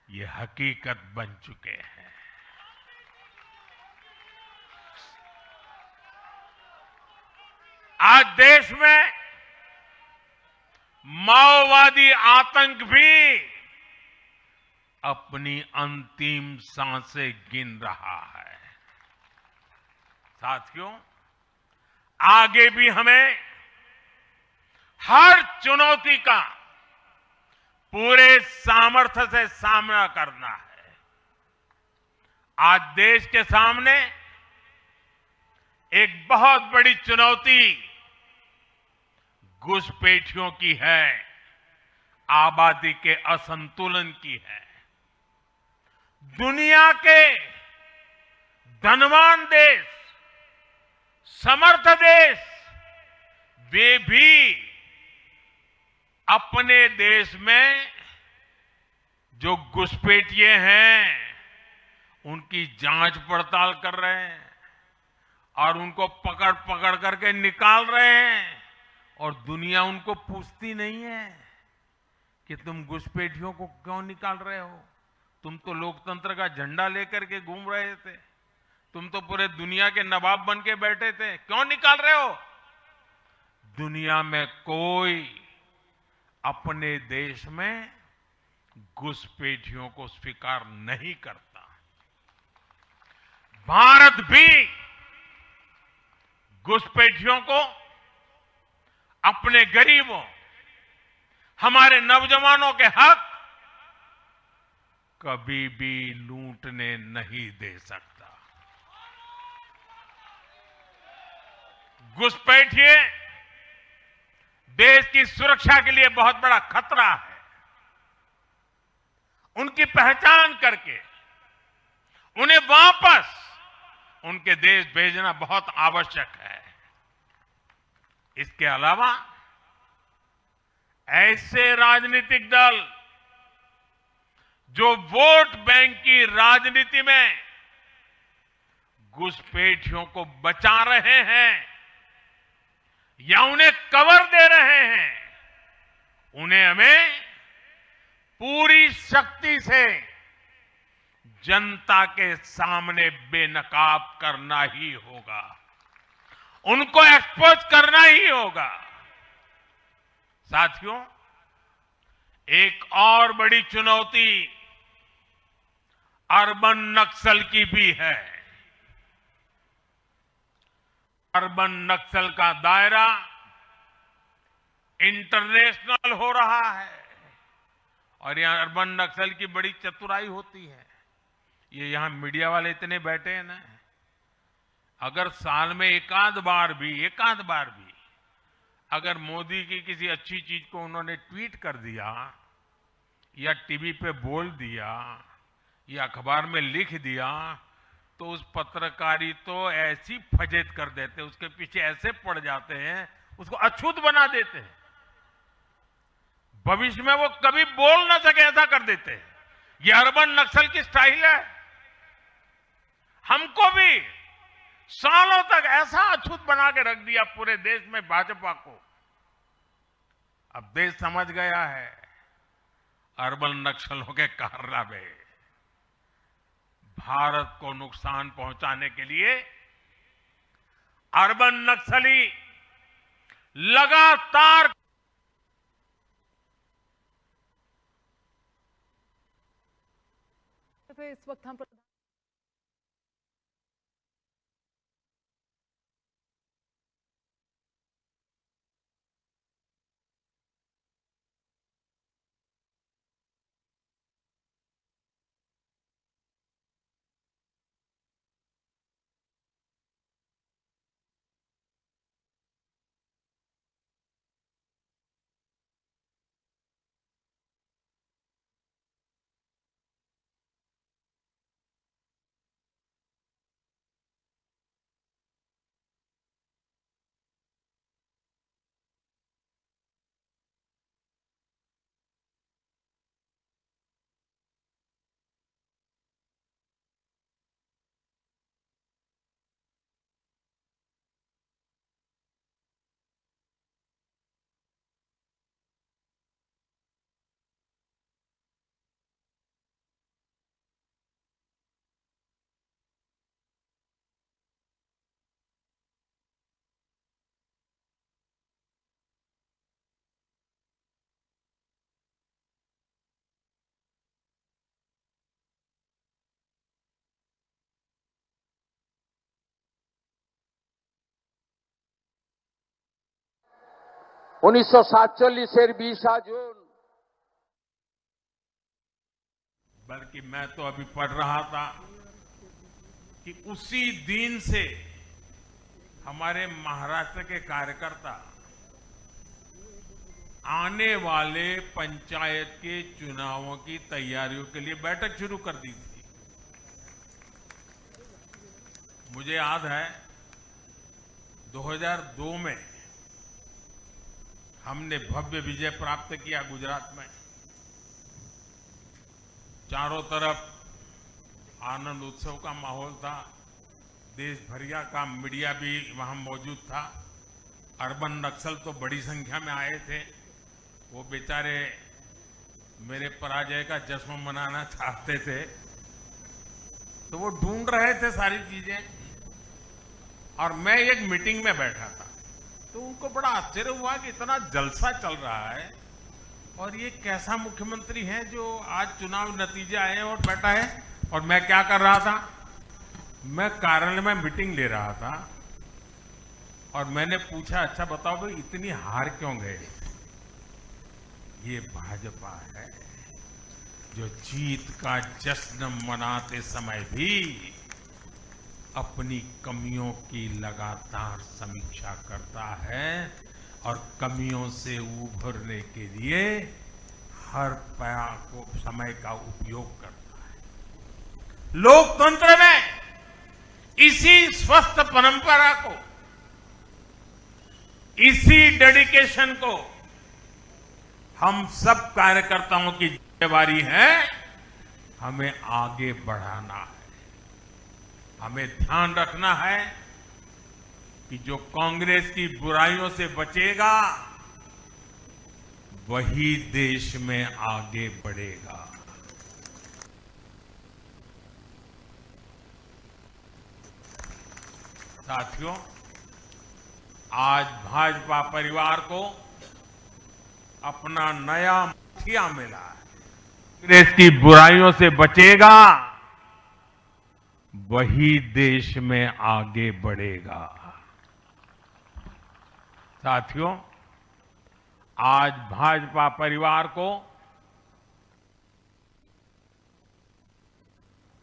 ये हकीकत बन चुके हैं। आज देश में माओवादी आतंक भी अपनी अंतिम सांसें गिन रहा है। साथियों, आगे भी हमें हर चुनौती का पूरे सामर्थ्य से सामना करना है। आज देश के सामने एक बहुत बड़ी चुनौती घुसपैठियों की है, आबादी के असंतुलन की है। दुनिया के धनवान देश, समर्थ देश, वे भी अपने देश में जो घुसपैठिए हैं, उनकी जांच पड़ताल कर रहे हैं और उनको पकड़ पकड़ करके निकाल रहे हैं। और दुनिया उनको पूछती नहीं है कि तुम घुसपैठियों को क्यों निकाल रहे हो। तुम तो लोकतंत्र का झंडा लेकर के घूम रहे थे, तुम तो पूरे दुनिया के नवाब बन के बैठे थे, क्यों निकाल रहे हो। दुनिया में कोई अपने देश में घुसपैठियों को स्वीकार नहीं करता। भारत भी घुसपैठियों को अपने गरीबों, हमारे नौजवानों के हक कभी भी लूटने नहीं दे सकता। घुसपैठिए देश की सुरक्षा के लिए बहुत बड़ा खतरा है। उनकी पहचान करके उन्हें वापस उनके देश भेजना बहुत आवश्यक है। इसके अलावा ऐसे राजनीतिक दल जो वोट बैंक की राजनीति में घुसपैठियों को बचा रहे हैं या उन्हें कवर दे रहे हैं, उन्हें हमें पूरी शक्ति से जनता के सामने बेनकाब करना ही होगा, उनको एक्सपोज करना ही होगा। साथियों, एक और बड़ी चुनौती अर्बन नक्सल की भी है। अर्बन नक्सल का दायरा इंटरनेशनल हो रहा है और यहां अर्बन नक्सल की बड़ी चतुराई होती है। ये यहां मीडिया वाले इतने बैठे हैं ना, अगर साल में एकाध बार भी अगर मोदी की किसी अच्छी चीज को उन्होंने ट्वीट कर दिया या टीवी पे बोल दिया या अखबार में लिख दिया तो उस पत्रकारी तो ऐसी फजेत कर देते, उसके पीछे ऐसे पड़ जाते हैं, उसको अछूत बना देते हैं, भविष्य में वो कभी बोल ना सके ऐसा कर देते हैं। ये अर्बन नक्सल की स्टाइल है। हमको भी सालों तक ऐसा अछूत बना के रख दिया पूरे देश में भाजपा को। अब देश समझ गया है अर्बन नक्सलों के कारनामे। भारत को नुकसान पहुंचाने के लिए अर्बन नक्सली लगातार इस वक्त हम উনিশশো 20 জুন। बल्कि मैं तो अभी पढ़ रहा था कि उसी दिन से हमारे महाराष्ट्र के कार्यकर्ता आने वाले पंचायत के चुनावों की तैयारियों के लिए बैठक शुरू कर दी थी। मुझे याद है 2002 में हमने भव्य विजय प्राप्त किया गुजरात में। चारों तरफ आनंद उत्सव का माहौल था, देश भरिया का मीडिया भी वहां मौजूद था। अर्बन नक्सल तो बड़ी संख्या में आए थे। वो बेचारे मेरे पराजय का जश्न मनाना चाहते थे, तो वो ढूंढ रहे थे सारी चीजें, और मैं एक मीटिंग में बैठा था, तो उनको बड़ा आश्चर्य हुआ कि इतना जलसा चल रहा है और ये कैसा मुख्यमंत्री है जो आज चुनाव नतीजे आए हैं और बैठा है। और मैं क्या कर रहा था, मैं कार्यालय में मीटिंग ले रहा था और मैंने पूछा, अच्छा बताओ भाई इतनी हार क्यों गए? ये भाजपा है जो जीत का जश्न मनाते समय भी अपनी कमियों की लगातार समीक्षा करता है और कमियों से उभरने के लिए हर समय का उपयोग करता है। लोकतंत्र में इसी स्वस्थ परंपरा को, इसी डेडिकेशन को हम सब कार्यकर्ताओं की जिम्मेवारी है, हमें आगे बढ़ाना है। हमें ध्यान रखना है कि जो कांग्रेस की बुराइयों से बचेगा वही देश में आगे बढ़ेगा। साथियों, आज भाजपा परिवार को अपना नया मुखिया मिला है। कांग्रेस की बुराइयों से बचेगा वही देश में आगे बढ़ेगा। साथियों, आज भाजपा परिवार को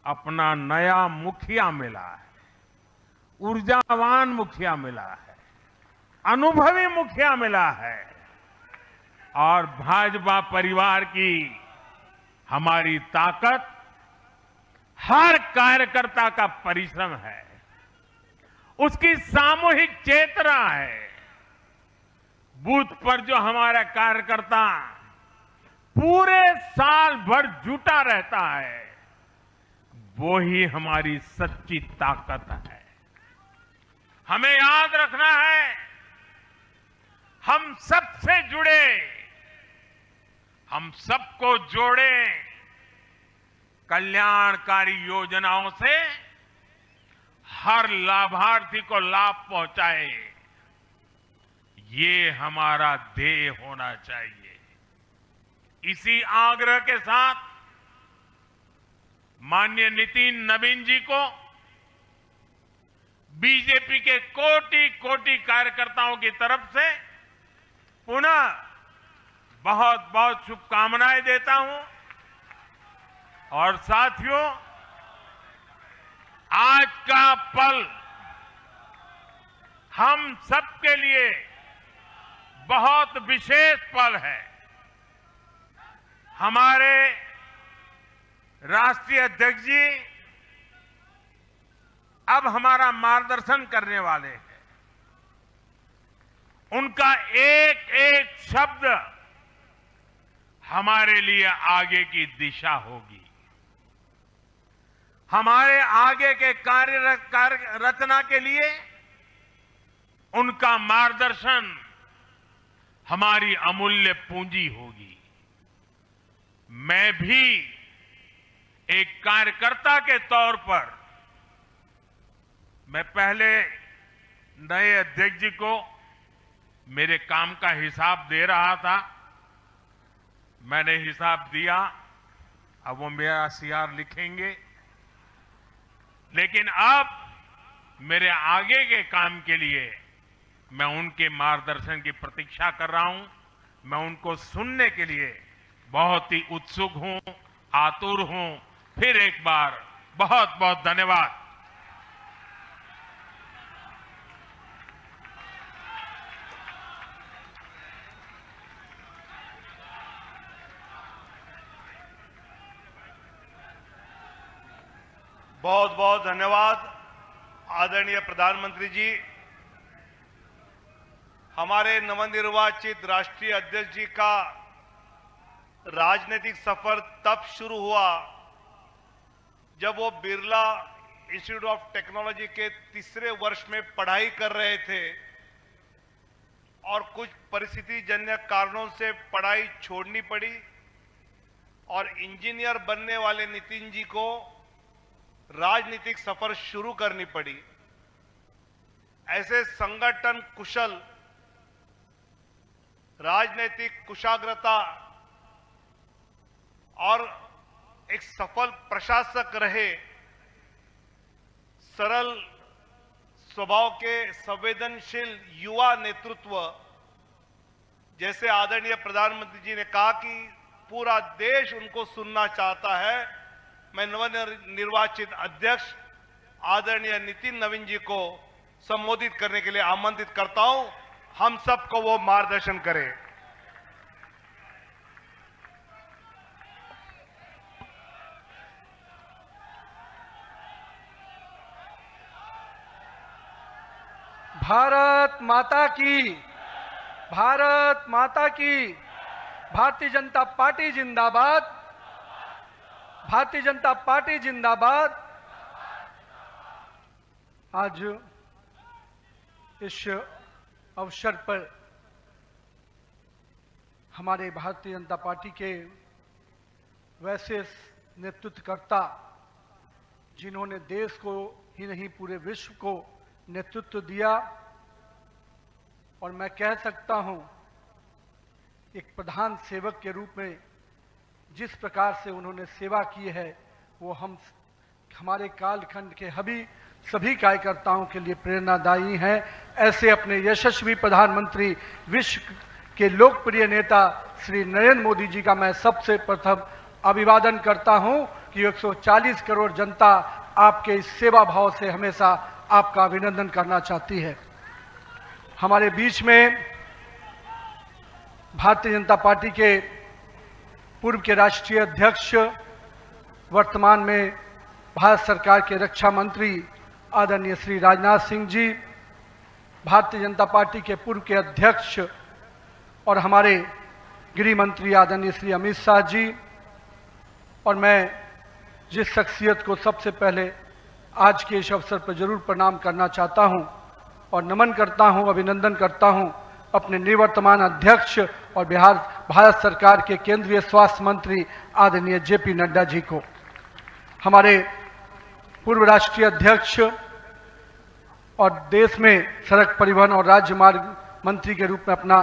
अपना नया मुखिया मिला है, ऊर्जावान मुखिया मिला है, अनुभवी मुखिया मिला है और भाजपा परिवार की हमारी ताकत हर कार्यकर्ता का परिश्रम है, उसकी सामूहिक चेतना है। बूथ पर जो हमारा कार्यकर्ता पूरे साल भर जुटा रहता है, वो ही हमारी सच्ची ताकत है। हमें याद रखना है, हम सबसे जुड़े, हम सबको जोड़े, कल्याणकारी योजनाओं से हर लाभार्थी को लाभ पहुंचाए, ये हमारा ध्येय होना चाहिए। इसी आग्रह के साथ माननीय नितिन नवीन जी को बीजेपी के कोटि कोटि कार्यकर्ताओं की तरफ से पुनः बहुत बहुत शुभकामनाएं देता हूं। और साथियों, आज का पल हम सबके लिए बहुत विशेष पल है। हमारे राष्ट्रीय अध्यक्ष जी अब हमारा मार्गदर्शन करने वाले हैं। उनका एक एक शब्द हमारे लिए आगे की दिशा होगी। हमारे आगे के कार्य रचना के लिए उनका मार्गदर्शन हमारी अमूल्य पूंजी होगी। मैं भी एक कार्यकर्ता के तौर पर मैं पहले नए अध्यक्ष जी को मेरे काम का हिसाब दे रहा था। मैंने हिसाब दिया, अब वो मेरा सीआर लिखेंगे। लेकिन अब मेरे आगे के काम के लिए मैं उनके मार्गदर्शन की प्रतीक्षा कर रहा हूं। मैं उनको सुनने के लिए बहुत ही उत्सुक हूं, आतुर हूं। फिर एक बार बहुत बहुत धन्यवाद। बहुत बहुत धन्यवाद आदरणीय प्रधानमंत्री जी। हमारे नवनिर्वाचित राष्ट्रीय अध्यक्ष जी का राजनीतिक सफर तब शुरू हुआ जब वो बिरला इंस्टीट्यूट ऑफ टेक्नोलॉजी के तीसरे वर्ष में पढ़ाई कर रहे थे और कुछ परिस्थितिजन्य कारणों से पढ़ाई छोड़नी पड़ी और इंजीनियर बनने वाले नितिन जी को राजनीतिक सफर शुरू करनी पड़ी। ऐसे संगठन कुशल, राजनीतिक कुशाग्रता और एक सफल प्रशासक रहे, सरल स्वभाव के संवेदनशील युवा नेतृत्व, जैसे आदरणीय प्रधानमंत्री जी ने कहा कि पूरा देश उनको सुनना चाहता है। मैं नवनिर्वाचित अध्यक्ष आदरणीय नितिन नवीन जी को संबोधित करने के लिए आमंत्रित करता हूं। हम सबको वो मार्गदर्शन करे। भारत माता की, भारत माता की। भारतीय जनता पार्टी जिंदाबाद, भारतीय जनता पार्टी जिंदाबाद। आज इस अवसर पर हमारे भारतीय जनता पार्टी के वैसे नेतृत्वकर्ता जिन्होंने देश को ही नहीं पूरे विश्व को नेतृत्व दिया, और मैं कह सकता हूं एक प्रधान सेवक के रूप में जिस प्रकार से उन्होंने सेवा की है वो हमारे कालखंड के सभी कार्यकर्ताओं के लिए प्रेरणादायी हैं। ऐसे अपने यशस्वी प्रधानमंत्री, विश्व के लोकप्रिय नेता श्री नरेंद्र मोदी जी का मैं सबसे प्रथम अभिवादन करता हूं कि 140 करोड़ जनता आपके इस सेवा भाव से हमेशा आपका अभिनंदन करना चाहती है। हमारे बीच में भारतीय जनता पार्टी के पूर्व के राष्ट्रीय अध्यक्ष, वर्तमान में भारत सरकार के रक्षा मंत्री आदरणीय श्री राजनाथ सिंह जी, भारतीय जनता पार्टी के पूर्व के अध्यक्ष और हमारे गृह मंत्री आदरणीय श्री अमित शाह जी, और मैं जिस शख्सियत को सबसे पहले आज के इस अवसर पर जरूर प्रणाम करना चाहता हूं और नमन करता हूं, अभिनंदन करता हूं अपने निवर्तमान अध्यक्ष और भारत सरकार के केंद्रीय स्वास्थ्य मंत्री आदरणीय जेपी नड्डा जी को, हमारे पूर्व राष्ट्रीय अध्यक्ष और देश में सड़क परिवहन और राज्य मार्ग मंत्री के रूप में अपना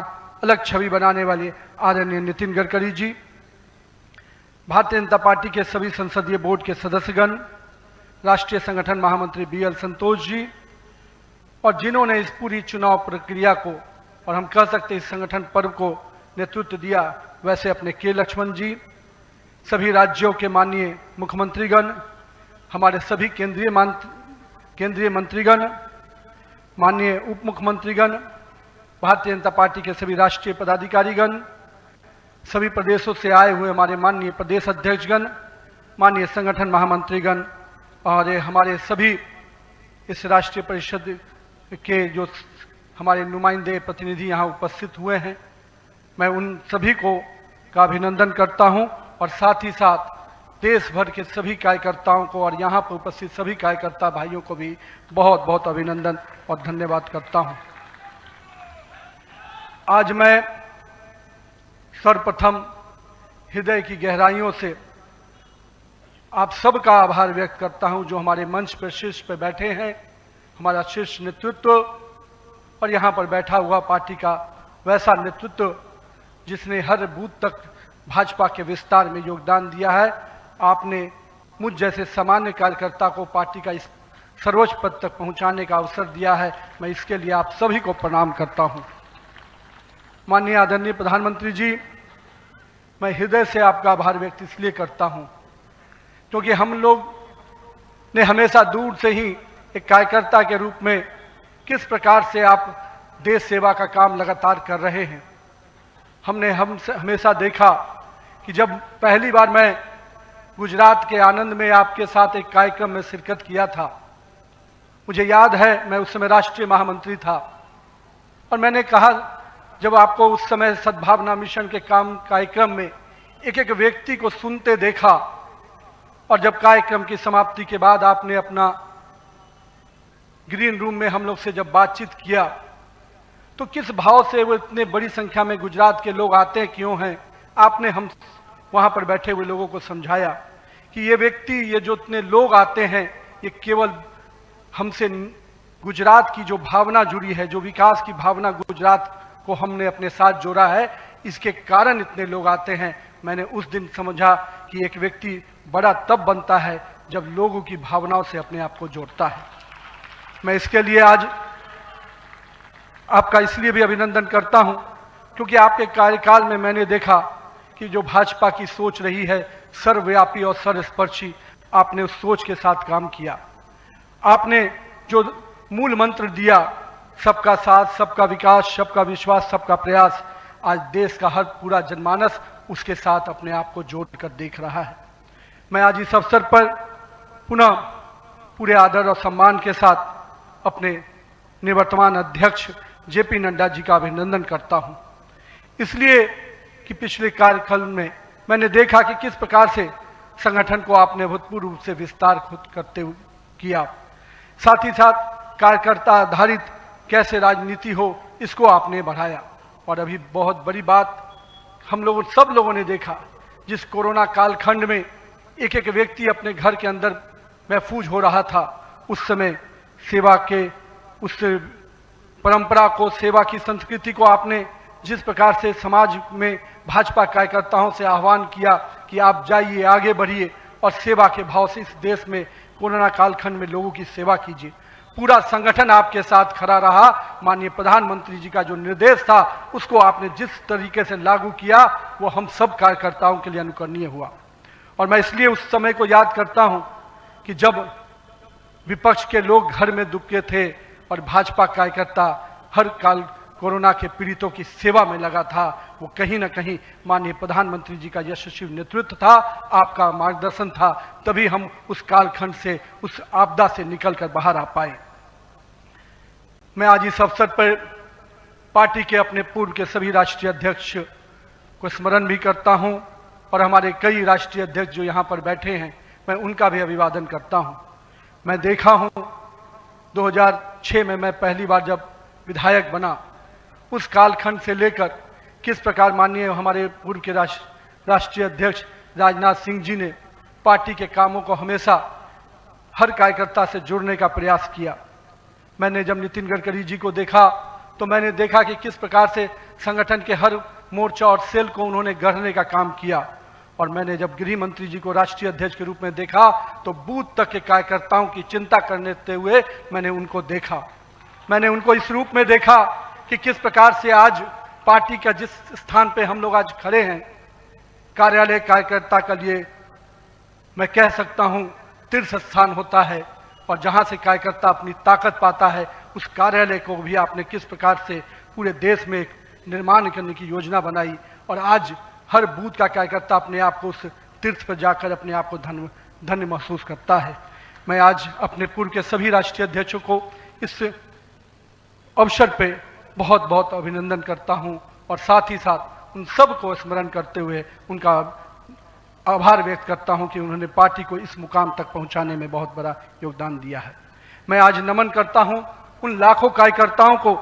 अलग छवि बनाने वाले आदरणीय नितिन गडकरी जी, भारतीय जनता पार्टी के सभी संसदीय बोर्ड के सदस्यगण, राष्ट्रीय संगठन महामंत्री BL संतोष जी, और जिन्होंने इस पूरी चुनाव प्रक्रिया को और हम कह सकते इस संगठन पर्व को नेतृत्व दिया, वैसे अपने के लक्ष्मण जी, सभी राज्यों के माननीय मुख्यमंत्रीगण, हमारे सभी केंद्रीय मंत्रीगण, माननीय उप मुख्यमंत्रीगण, भारतीय जनता पार्टी के सभी राष्ट्रीय पदाधिकारीगण, सभी प्रदेशों से आए हुए हमारे माननीय प्रदेश अध्यक्षगण, माननीय संगठन महामंत्रीगण और हमारे सभी इस राष्ट्रीय परिषद के जो हमारे नुमाइंदे प्रतिनिधि यहाँ उपस्थित हुए हैं, मैं उन सभी को का अभिनंदन करता हूँ और साथ ही साथ देश भर के सभी कार्यकर्ताओं को और यहाँ पर उपस्थित सभी कार्यकर्ता भाइयों को भी बहुत बहुत अभिनंदन और धन्यवाद करता हूँ। आज मैं सर्वप्रथम हृदय की गहराइयों से आप सबका आभार व्यक्त करता हूं जो हमारे मंच पर शीर्ष पर बैठे हैं, हमारा शीर्ष नेतृत्व और यहाँ पर बैठा हुआ पार्टी का वैसा नेतृत्व जिसने हर बूथ तक भाजपा के विस्तार में योगदान दिया है। आपने मुझ जैसे सामान्य कार्यकर्ता को पार्टी का इस सर्वोच्च पद तक पहुंचाने का अवसर दिया है, मैं इसके लिए आप सभी को प्रणाम करता हूं। माननीय आदरणीय प्रधानमंत्री जी, मैं हृदय से आपका आभार व्यक्त इसलिए करता हूं क्योंकि हम लोग ने हमेशा दूर से ही एक कार्यकर्ता के रूप में किस प्रकार से आप देश सेवा का काम लगातार कर रहे हैं, हमने हमेशा देखा कि जब पहली बार मैं गुजरात के आनंद में आपके साथ एक कार्यक्रम में शिरकत किया था, मुझे याद है मैं उस समय राष्ट्रीय महामंत्री था और मैंने कहा जब आपको उस समय सद्भावना मिशन के कार्यक्रम में एक एक व्यक्ति को सुनते देखा और जब कार्यक्रम की समाप्ति के बाद आपने अपना ग्रीन रूम में हम लोग से जब बातचीत किया तो किस भाव से वो इतने बड़ी संख्या में गुजरात के लोग आते क्यों हैं, आपने हम वहां पर बैठे हुए लोगों को समझाया कि ये व्यक्ति, ये जो इतने लोग आते हैं, ये केवल हमसे गुजरात की जो भावना जुड़ी है, जो विकास की भावना गुजरात को हमने अपने साथ जोड़ा है, इसके कारण इतने लोग आते हैं। मैंने उस दिन समझा कि एक व्यक्ति बड़ा तब बनता है जब लोगों की भावनाओं से अपने आप को जोड़ता है। मैं इसके लिए आज आपका इसलिए भी अभिनंदन करता हूं क्योंकि आपके कार्यकाल में मैंने देखा कि जो भाजपा की सोच रही है सर्वव्यापी और सर्वस्पर्शी, आपने उस सोच के साथ काम किया। आपने जो मूल मंत्र दिया सबका साथ, सबका विकास, सबका विश्वास, सबका प्रयास, आज देश का हर पूरा जनमानस उसके साथ अपने आप को जोड़कर देख रहा है। मैं आज इस अवसर पर पुनः पूरे आदर और सम्मान के साथ अपने निवर्तमान अध्यक्ष जेपी नड्डा जी का अभिनंदन करता हूं, इसलिए कि पिछले कार्यकाल में मैंने देखा कि किस प्रकार से संगठन को आपने अभूतपूर्व रूप से विस्तार खुद करते हुए किया, साथ ही साथ कार्यकर्ता आधारित कैसे राजनीति हो इसको आपने बढ़ाया। और अभी बहुत बड़ी बात हम लोगों सब लोगों ने देखा, जिस कोरोना कालखंड में एक एक व्यक्ति अपने घर के अंदर महफूज हो रहा था, उस समय सेवा के उस परंपरा को, सेवा की संस्कृति को आपने जिस प्रकार से समाज में भाजपा कार्यकर्ताओं से आह्वान किया कि आप जाइए, आगे बढ़िए और सेवा के भाव से इस देश में कोरोना कालखंड में लोगों की सेवा कीजिए। पूरा संगठन आपके साथ खड़ा रहा। माननीय प्रधानमंत्री जी का जो निर्देश था उसको आपने जिस तरीके से लागू किया वो हम सब कार्यकर्ताओं के लिए अनुकरणीय हुआ। और मैं इसलिए उस समय को याद करता हूं कि जब विपक्ष के लोग घर में दुबके थे और भाजपा कार्यकर्ता हर काल कोरोना के पीड़ितों की सेवा में लगा था, वो कहीं ना कहीं माननीय प्रधानमंत्री जी का यशस्वी नेतृत्व था, आपका मार्गदर्शन था, तभी हम उस कालखंड से, उस आपदा से निकलकर बाहर आ पाए। मैं आज इस अवसर पर पार्टी के अपने पूर्व के सभी राष्ट्रीय अध्यक्ष को स्मरण भी करता हूं और हमारे कई राष्ट्रीय अध्यक्ष जो यहाँ पर बैठे हैं, मैं उनका भी अभिवादन करता हूं। मैं देखा हूं 2006 में मैं पहली बार जब विधायक बना, उस कालखंड से लेकर किस प्रकार माननीय हमारे पूर्व के राष्ट्रीय अध्यक्ष राजनाथ सिंह जी ने पार्टी के कामों को हमेशा हर कार्यकर्ता से जोड़ने का प्रयास किया। मैंने जब नितिन गडकरी जी को देखा तो मैंने देखा कि किस प्रकार से संगठन के हर मोर्चा और सेल को उन्होंने गढ़ने का काम किया। और मैंने जब गृह मंत्री जी को राष्ट्रीय अध्यक्ष के रूप में देखा तो बूथ तक के कार्यकर्ताओं की चिंता करते हुए मैंने उनको देखा। मैंने उनको इस रूप में देखा कि किस प्रकार से आज पार्टी का जिस स्थान पे हम लोग आज खड़े हैं, कार्यालय कार्यकर्ता के लिए मैं कह सकता हूं तीर्थ स्थान होता है, और जहां से कार्यकर्ता अपनी ताकत पाता है, उस कार्यालय को भी आपने किस प्रकार से पूरे देश में एक निर्माण करने की योजना बनाई। और आज हर बूथ का कार्यकर्ता अपने आप को उस तीर्थ पर जाकर अपने आप को धन्य महसूस करता है। मैं आज अपने पूर्व के सभी राष्ट्रीय अध्यक्षों को इस अवसर पे बहुत बहुत अभिनंदन करता हूं और साथ ही साथ उन सब को स्मरण करते हुए उनका आभार व्यक्त करता हूं कि उन्होंने पार्टी को इस मुकाम तक पहुंचाने में बहुत बड़ा योगदान दिया है। मैं आज नमन करता हूं उन लाखों कार्यकर्ताओं को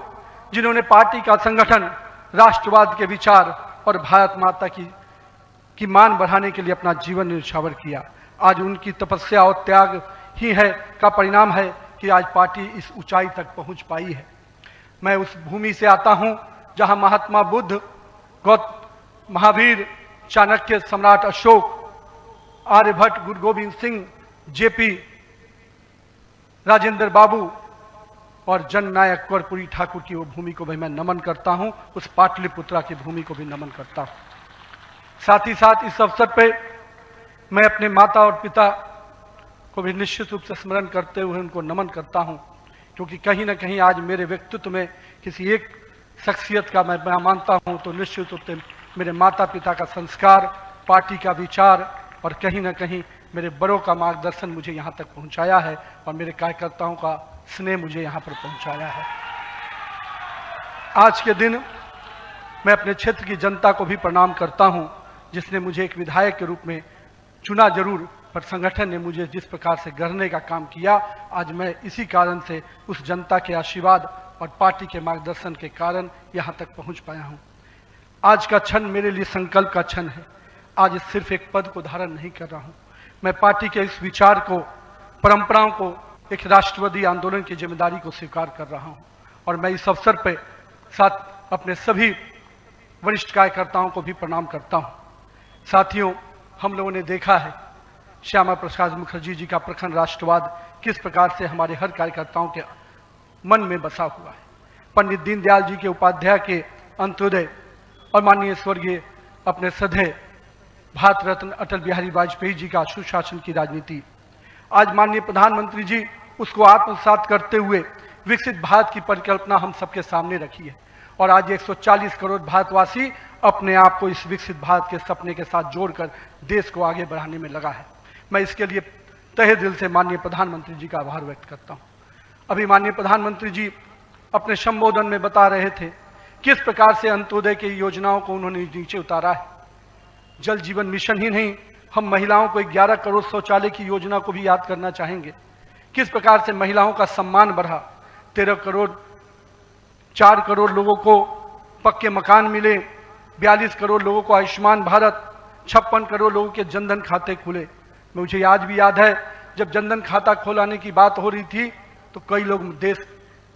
जिन्होंने पार्टी का संगठन, राष्ट्रवाद के विचार और भारत माता की मान बढ़ाने के लिए अपना जीवन न्यौछावर किया। आज उनकी तपस्या और त्याग ही है का परिणाम है कि आज पार्टी इस ऊंचाई तक पहुंच पाई है। मैं उस भूमि से आता हूं जहां महात्मा बुद्ध, महावीर, चाणक्य, सम्राट अशोक, आर्यभट्ट, गुरु गोविंद सिंह, जेपी, राजेंद्र बाबू और जननायक कर्पूरी ठाकुर की वो भूमि को भी मैं नमन करता हूं। उस पाटलिपुत्रा की भूमि को भी नमन करता हूं। साथ ही साथ इस अवसर पे मैं अपने माता और पिता को भी निश्चित रूप से स्मरण करते हुए उनको नमन करता हूं, क्योंकि कहीं ना कहीं आज मेरे व्यक्तित्व में किसी एक शख्सियत का मैं मानता हूं तो निश्चित रूप से मेरे माता पिता का संस्कार, पार्टी का विचार और कहीं ना कहीं मेरे बड़ों का मार्गदर्शन मुझे यहाँ तक पहुँचाया है और मेरे कार्यकर्ताओं का स्नेह मुझे यहाँ पर पहुँचाया है। आज के दिन मैं अपने क्षेत्र की जनता को भी प्रणाम करता हूँ, जिसने मुझे एक विधायक के रूप में चुना जरूर, पर संगठन ने मुझे जिस प्रकार से गढ़ने का काम किया, आज मैं इसी कारण से उस जनता के आशीर्वाद और पार्टी के मार्गदर्शन के कारण यहाँ तक पहुँच पाया हूँ। आज का क्षण मेरे लिए संकल्प का क्षण है। आज सिर्फ एक पद को धारण नहीं कर रहा हूँ, मैं पार्टी के इस विचार को, परंपराओं को, एक राष्ट्रवादी आंदोलन की जिम्मेदारी को स्वीकार कर रहा हूँ। और मैं इस अवसर पर साथ अपने सभी वरिष्ठ कार्यकर्ताओं को भी प्रणाम करता हूँ। साथियों, हम लोगों ने देखा है श्यामा प्रसाद मुखर्जी जी का प्रखर राष्ट्रवाद किस प्रकार से हमारे हर कार्यकर्ताओं के मन में बसा हुआ है। पंडित दीनदयाल जी के उपाध्याय के अंत्योदय और माननीय स्वर्गीय अपने सधे भारत रत्न अटल बिहारी वाजपेयी जी का सुशासन की राजनीति, आज माननीय प्रधानमंत्री जी उसको आत्मसात करते हुए विकसित भारत की परिकल्पना हम सबके सामने रखी है और आज 140 करोड़ भारतवासी अपने आप को इस विकसित भारत के सपने के साथ जोड़कर देश को आगे बढ़ाने में लगा है। मैं इसके लिए तहे दिल से माननीय प्रधानमंत्री जी का आभार व्यक्त करता हूँ। अभी माननीय प्रधानमंत्री जी अपने संबोधन में बता रहे थे किस प्रकार से अंत्योदय की योजनाओं को उन्होंने नीचे उतारा है। जल जीवन मिशन ही नहीं, हम महिलाओं को 11 करोड़ शौचालय की योजना को भी याद करना चाहेंगे। किस प्रकार से महिलाओं का सम्मान बढ़ा, 13 करोड़ 4 करोड़ लोगों को पक्के मकान मिले, 42 करोड़ लोगों को आयुष्मान भारत, 56 करोड़ लोगों के जनधन खाते खुले। मुझे आज भी याद है जब जनधन खाता खोलाने की बात हो रही थी तो कई लोग देश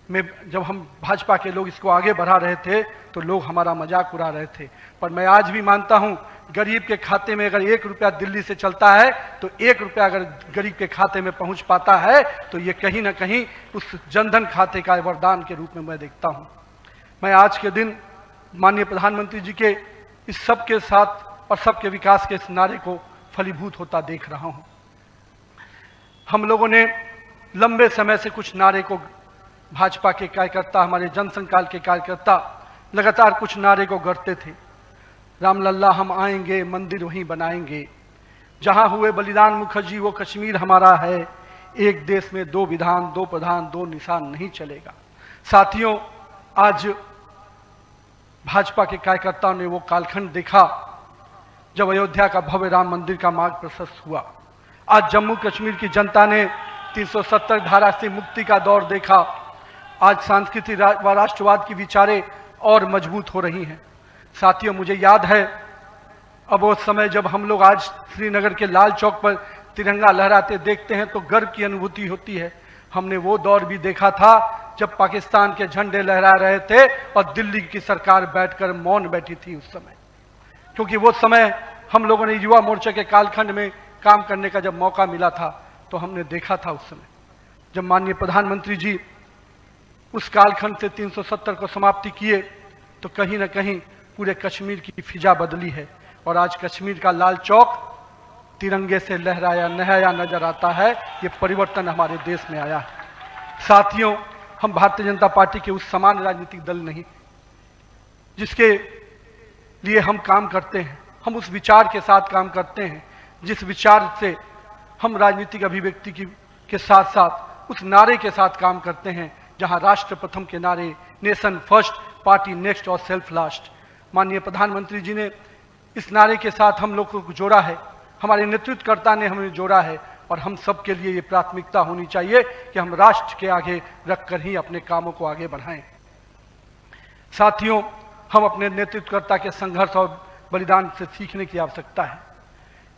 में, जब हम भाजपा के लोग इसको आगे बढ़ा रहे थे तो लोग हमारा मजाक उड़ा रहे थे। पर मैं आज भी मानता हूं गरीब के खाते में अगर 1 रुपया दिल्ली से चलता है तो 1 रुपया अगर गरीब के खाते में पहुंच पाता है तो ये कहीं ना कहीं उस जनधन खाते का वरदान के रूप में मैं देखता हूं। मैं आज के दिन माननीय प्रधानमंत्री जी के इस सबके साथ और सबके विकास के इस नारे को फलीभूत होता देख रहा हूं। हम लोगों ने लंबे समय से कुछ नारे को, भाजपा के कार्यकर्ता, हमारे जनसंकाल के कार्यकर्ता लगातार कुछ नारे को गढ़ते थे। रामलल्ला हम आएंगे, मंदिर वहीं बनाएंगे, जहां हुए बलिदान मुखर्जी वो कश्मीर हमारा है, एक देश में 2 विधान 2 प्रधान 2 निशान नहीं चलेगा। साथियों, आज भाजपा के कार्यकर्ताओं ने वो कालखंड देखा जब अयोध्या का भव्य राम मंदिर का मार्ग प्रशस्त हुआ। आज जम्मू कश्मीर की जनता ने 370 धारा से मुक्ति का दौर देखा। आज सांस्कृतिक व राष्ट्रवाद की विचारें और मजबूत हो रही हैं। साथियों, मुझे याद है अब वो समय जब हम लोग आज श्रीनगर के लाल चौक पर तिरंगा लहराते देखते हैं तो गर्व की अनुभूति होती है। हमने वो दौर भी देखा था जब पाकिस्तान के झंडे लहरा रहे थे और दिल्ली की सरकार बैठकर मौन बैठी थी उस समय, क्योंकि वो समय हम लोगों ने युवा मोर्चा के कालखंड में काम करने का जब मौका मिला था तो हमने देखा था उस समय जब माननीय प्रधानमंत्री जी उस कालखंड से 370 को समाप्ति किए तो कहीं ना कहीं पूरे कश्मीर की फिजा बदली है और आज कश्मीर का लाल चौक तिरंगे से लहराया नहाया नजर आता है। ये परिवर्तन हमारे देश में आया है। साथियों, हम भारतीय जनता पार्टी के उस समान राजनीतिक दल नहीं जिसके लिए हम काम करते हैं, हम उस विचार के साथ काम करते हैं जिस विचार से हम राजनीतिक अभिव्यक्ति के साथ साथ उस नारे के साथ काम करते हैं जहां राष्ट्र प्रथम के नारे, नेशन फर्स्ट, पार्टी नेक्स्ट और सेल्फ लास्ट। माननीय प्रधानमंत्री जी ने इस नारे के साथ हम लोग को जोड़ा है, हमारे नेतृत्वकर्ता ने हमें जोड़ा है और हम सब के लिए ये प्राथमिकता होनी चाहिए कि हम राष्ट्र के आगे रखकर ही अपने कामों को आगे बढ़ाएं। साथियों, हम अपने नेतृत्वकर्ता के संघर्ष और बलिदान से सीखने की आवश्यकता है।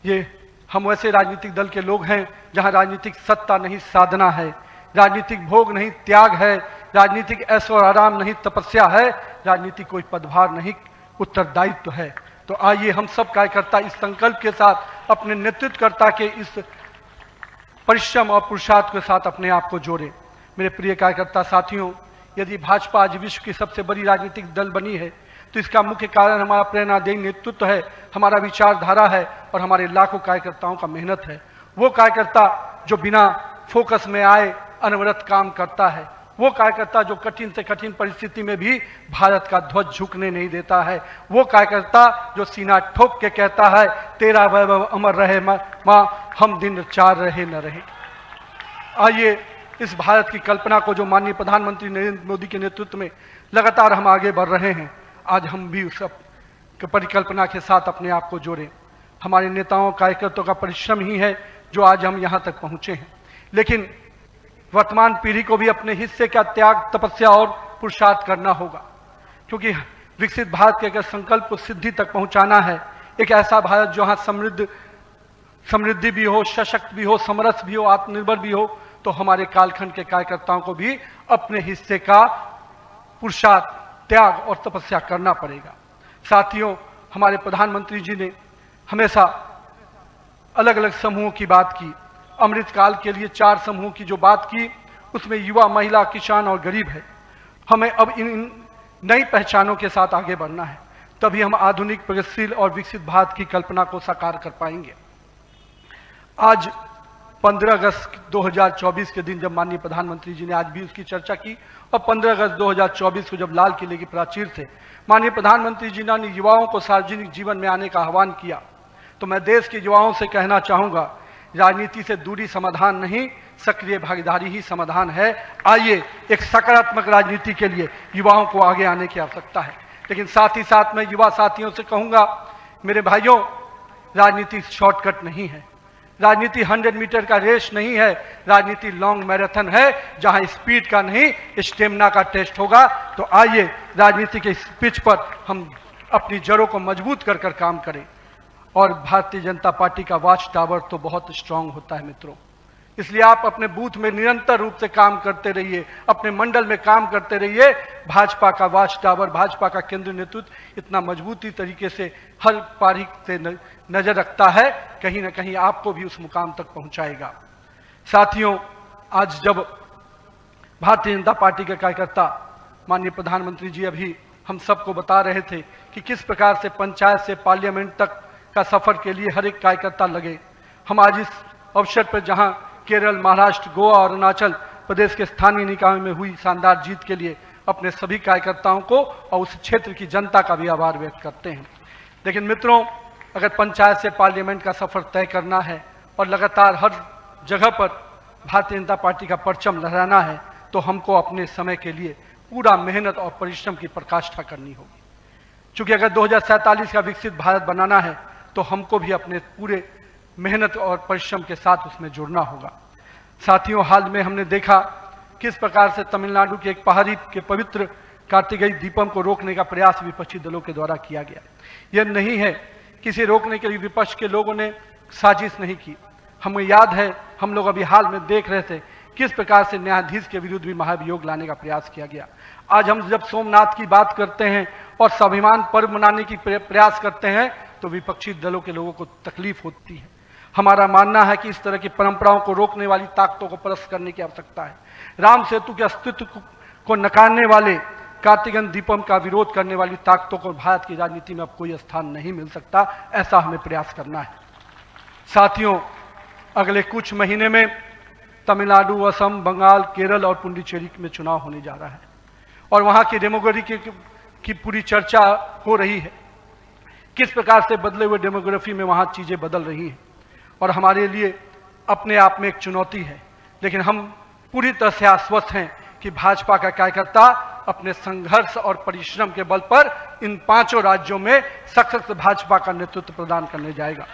ये हम वैसे राजनीतिक दल के लोग हैं जहां राजनीतिक सत्ता नहीं साधना है, राजनीतिक भोग नहीं त्याग है, राजनीतिक ऐशो और आराम नहीं तपस्या है, राजनीतिक कोई पदभार नहीं उत्तरदायित्व है। तो आइए हम सब कार्यकर्ता इस संकल्प के साथ अपने नेतृत्वकर्ता के इस परिश्रम और पुरुषार्थ के साथ अपने आप को जोड़ें। मेरे प्रिय कार्यकर्ता साथियों, यदि भाजपा आज विश्व की सबसे बड़ी राजनीतिक दल बनी है तो इसका मुख्य कारण हमारा प्रेरणादायी नेतृत्व है, हमारा विचारधारा है और हमारे लाखों कार्यकर्ताओं का मेहनत है। वो कार्यकर्ता जो बिना फोकस में आए अनवरत काम करता है, वो कार्यकर्ता जो कठिन से कठिन परिस्थिति में भी भारत का ध्वज झुकने नहीं देता है, वो कार्यकर्ता जो सीना ठोक के कहता है तेरा वैभव अमर रहे मां, हम दिन 4 रहे न रहे। आइए इस भारत की कल्पना को जो माननीय प्रधानमंत्री नरेंद्र मोदी के नेतृत्व में लगातार हम आगे बढ़ रहे हैं, आज हम भी उस परिकल्पना के साथ अपने आप को जोड़ें। हमारे नेताओं कार्यकर्ताओं का परिश्रम ही है जो आज हम यहाँ तक पहुँचे हैं, लेकिन वर्तमान पीढ़ी को भी अपने हिस्से का त्याग, तपस्या और पुरुषार्थ करना होगा, क्योंकि विकसित भारत के अगर संकल्प को सिद्धि तक पहुंचाना है, एक ऐसा भारत जहां समृद्धि भी हो, सशक्त भी हो, समरस भी हो, आत्मनिर्भर भी हो, तो हमारे कालखंड के कार्यकर्ताओं को भी अपने हिस्से का पुरुषार्थ, त्याग और तपस्या करना पड़ेगा। साथियों, हमारे प्रधानमंत्री जी ने हमेशा अलग अलग समूहों की बात की। अमृत काल के लिए 4 समूहों की जो बात की, उसमें युवा, महिला, किसान और गरीब है। हमें अब इन नई पहचानों के साथ आगे बढ़ना है, तभी हम आधुनिक, प्रगतिशील और विकसित भारत की कल्पना को साकार कर पाएंगे। आज 15 अगस्त 2024 के दिन जब माननीय प्रधानमंत्री जी ने आज भी उसकी चर्चा की, और 15 अगस्त 2024 को जब लाल किले की प्राचीर से माननीय प्रधानमंत्री जी ने युवाओं को सार्वजनिक जीवन में आने का आह्वान किया, तो मैं देश के युवाओं से कहना चाहूँगा, राजनीति से दूरी समाधान नहीं, सक्रिय भागीदारी ही समाधान है। आइए एक सकारात्मक राजनीति के लिए युवाओं को आगे आने की आवश्यकता है। लेकिन साथ ही साथ मैं युवा साथियों से कहूँगा, मेरे भाइयों, राजनीति शॉर्टकट नहीं है, राजनीति 100 मीटर का रेस नहीं है, राजनीति लॉन्ग मैराथन है, जहां स्पीड का नहीं स्टेमिना का टेस्ट होगा। तो आइए राजनीति के इस पिच पर हम अपनी जड़ों को मजबूत कर कर काम करें। और भारतीय जनता पार्टी का वॉच टावर तो बहुत स्ट्रांग होता है मित्रों, इसलिए आप अपने बूथ में निरंतर रूप से काम करते रहिए, अपने मंडल में काम करते रहिए। भाजपा का वॉच टावर, भाजपा का केंद्रीय नेतृत्व इतना मजबूती तरीके से हर पारी से नजर रखता है, कहीं ना कहीं आपको भी उस मुकाम तक पहुंचाएगा। साथियों, आज जब भारतीय जनता पार्टी के कार्यकर्ता माननीय प्रधानमंत्री जी अभी हम सबको बता रहे थे कि किस प्रकार से पंचायत से पार्लियामेंट तक का सफर के लिए हर एक कार्यकर्ता लगे, हम आज इस अवसर पर जहां केरल, महाराष्ट्र, गोवा और अरुणाचल प्रदेश के स्थानीय निकायों में हुई शानदार जीत के लिए अपने सभी कार्यकर्ताओं को और उस क्षेत्र की जनता का भी आभार व्यक्त करते हैं। लेकिन मित्रों, अगर पंचायत से पार्लियामेंट का सफर तय करना है और लगातार हर जगह पर भारतीय जनता पार्टी का परचम लहराना है, तो हमको अपने समय के लिए पूरा मेहनत और परिश्रम की पराकाष्ठा करनी होगी। चूंकि अगर 2047 का विकसित भारत बनाना है, तो हमको भी अपने पूरे मेहनत और परिश्रम के साथ उसमें जुड़ना होगा। साथियों, हाल में हमने देखा किस प्रकार से तमिलनाडु के एक पहाड़ी के पवित्र कार्तिकेय दीपम को रोकने का प्रयास विपक्षी दलों के द्वारा किया गया। यह नहीं है किसी रोकने के लिए विपक्ष के लोगों ने साजिश नहीं की। हमें याद है, हम लोग अभी हाल में देख रहे थे किस प्रकार से न्यायाधीश के विरुद्ध भी महाभियोग लाने का प्रयास किया गया। आज हम जब सोमनाथ की बात करते हैं और स्वाभिमान पर्व मनाने की प्रयास करते हैं, तो विपक्षी दलों के लोगों को तकलीफ होती है। हमारा मानना है कि इस तरह की परंपराओं को रोकने वाली ताकतों को परास्त करने की आवश्यकता है। राम सेतु के अस्तित्व को नकारने वाले, कार्तिकेय दीपम का विरोध करने वाली ताकतों को भारत की राजनीति में अब कोई स्थान नहीं मिल सकता, ऐसा हमें प्रयास करना है। साथियों, अगले कुछ महीने में तमिलनाडु, असम, बंगाल, केरल और पुडुचेरी में चुनाव होने जा रहा है और वहां की डेमोग्राफी की पूरी चर्चा हो रही है। किस प्रकार से बदले हुए डेमोग्राफी में वहां चीजें बदल रही हैं और हमारे लिए अपने आप में एक चुनौती है। लेकिन हम पूरी तरह से आश्वस्त हैं कि भाजपा का कार्यकर्ता अपने संघर्ष और परिश्रम के बल पर इन 5 राज्यों में सशक्त भाजपा का नेतृत्व प्रदान करने जाएगा।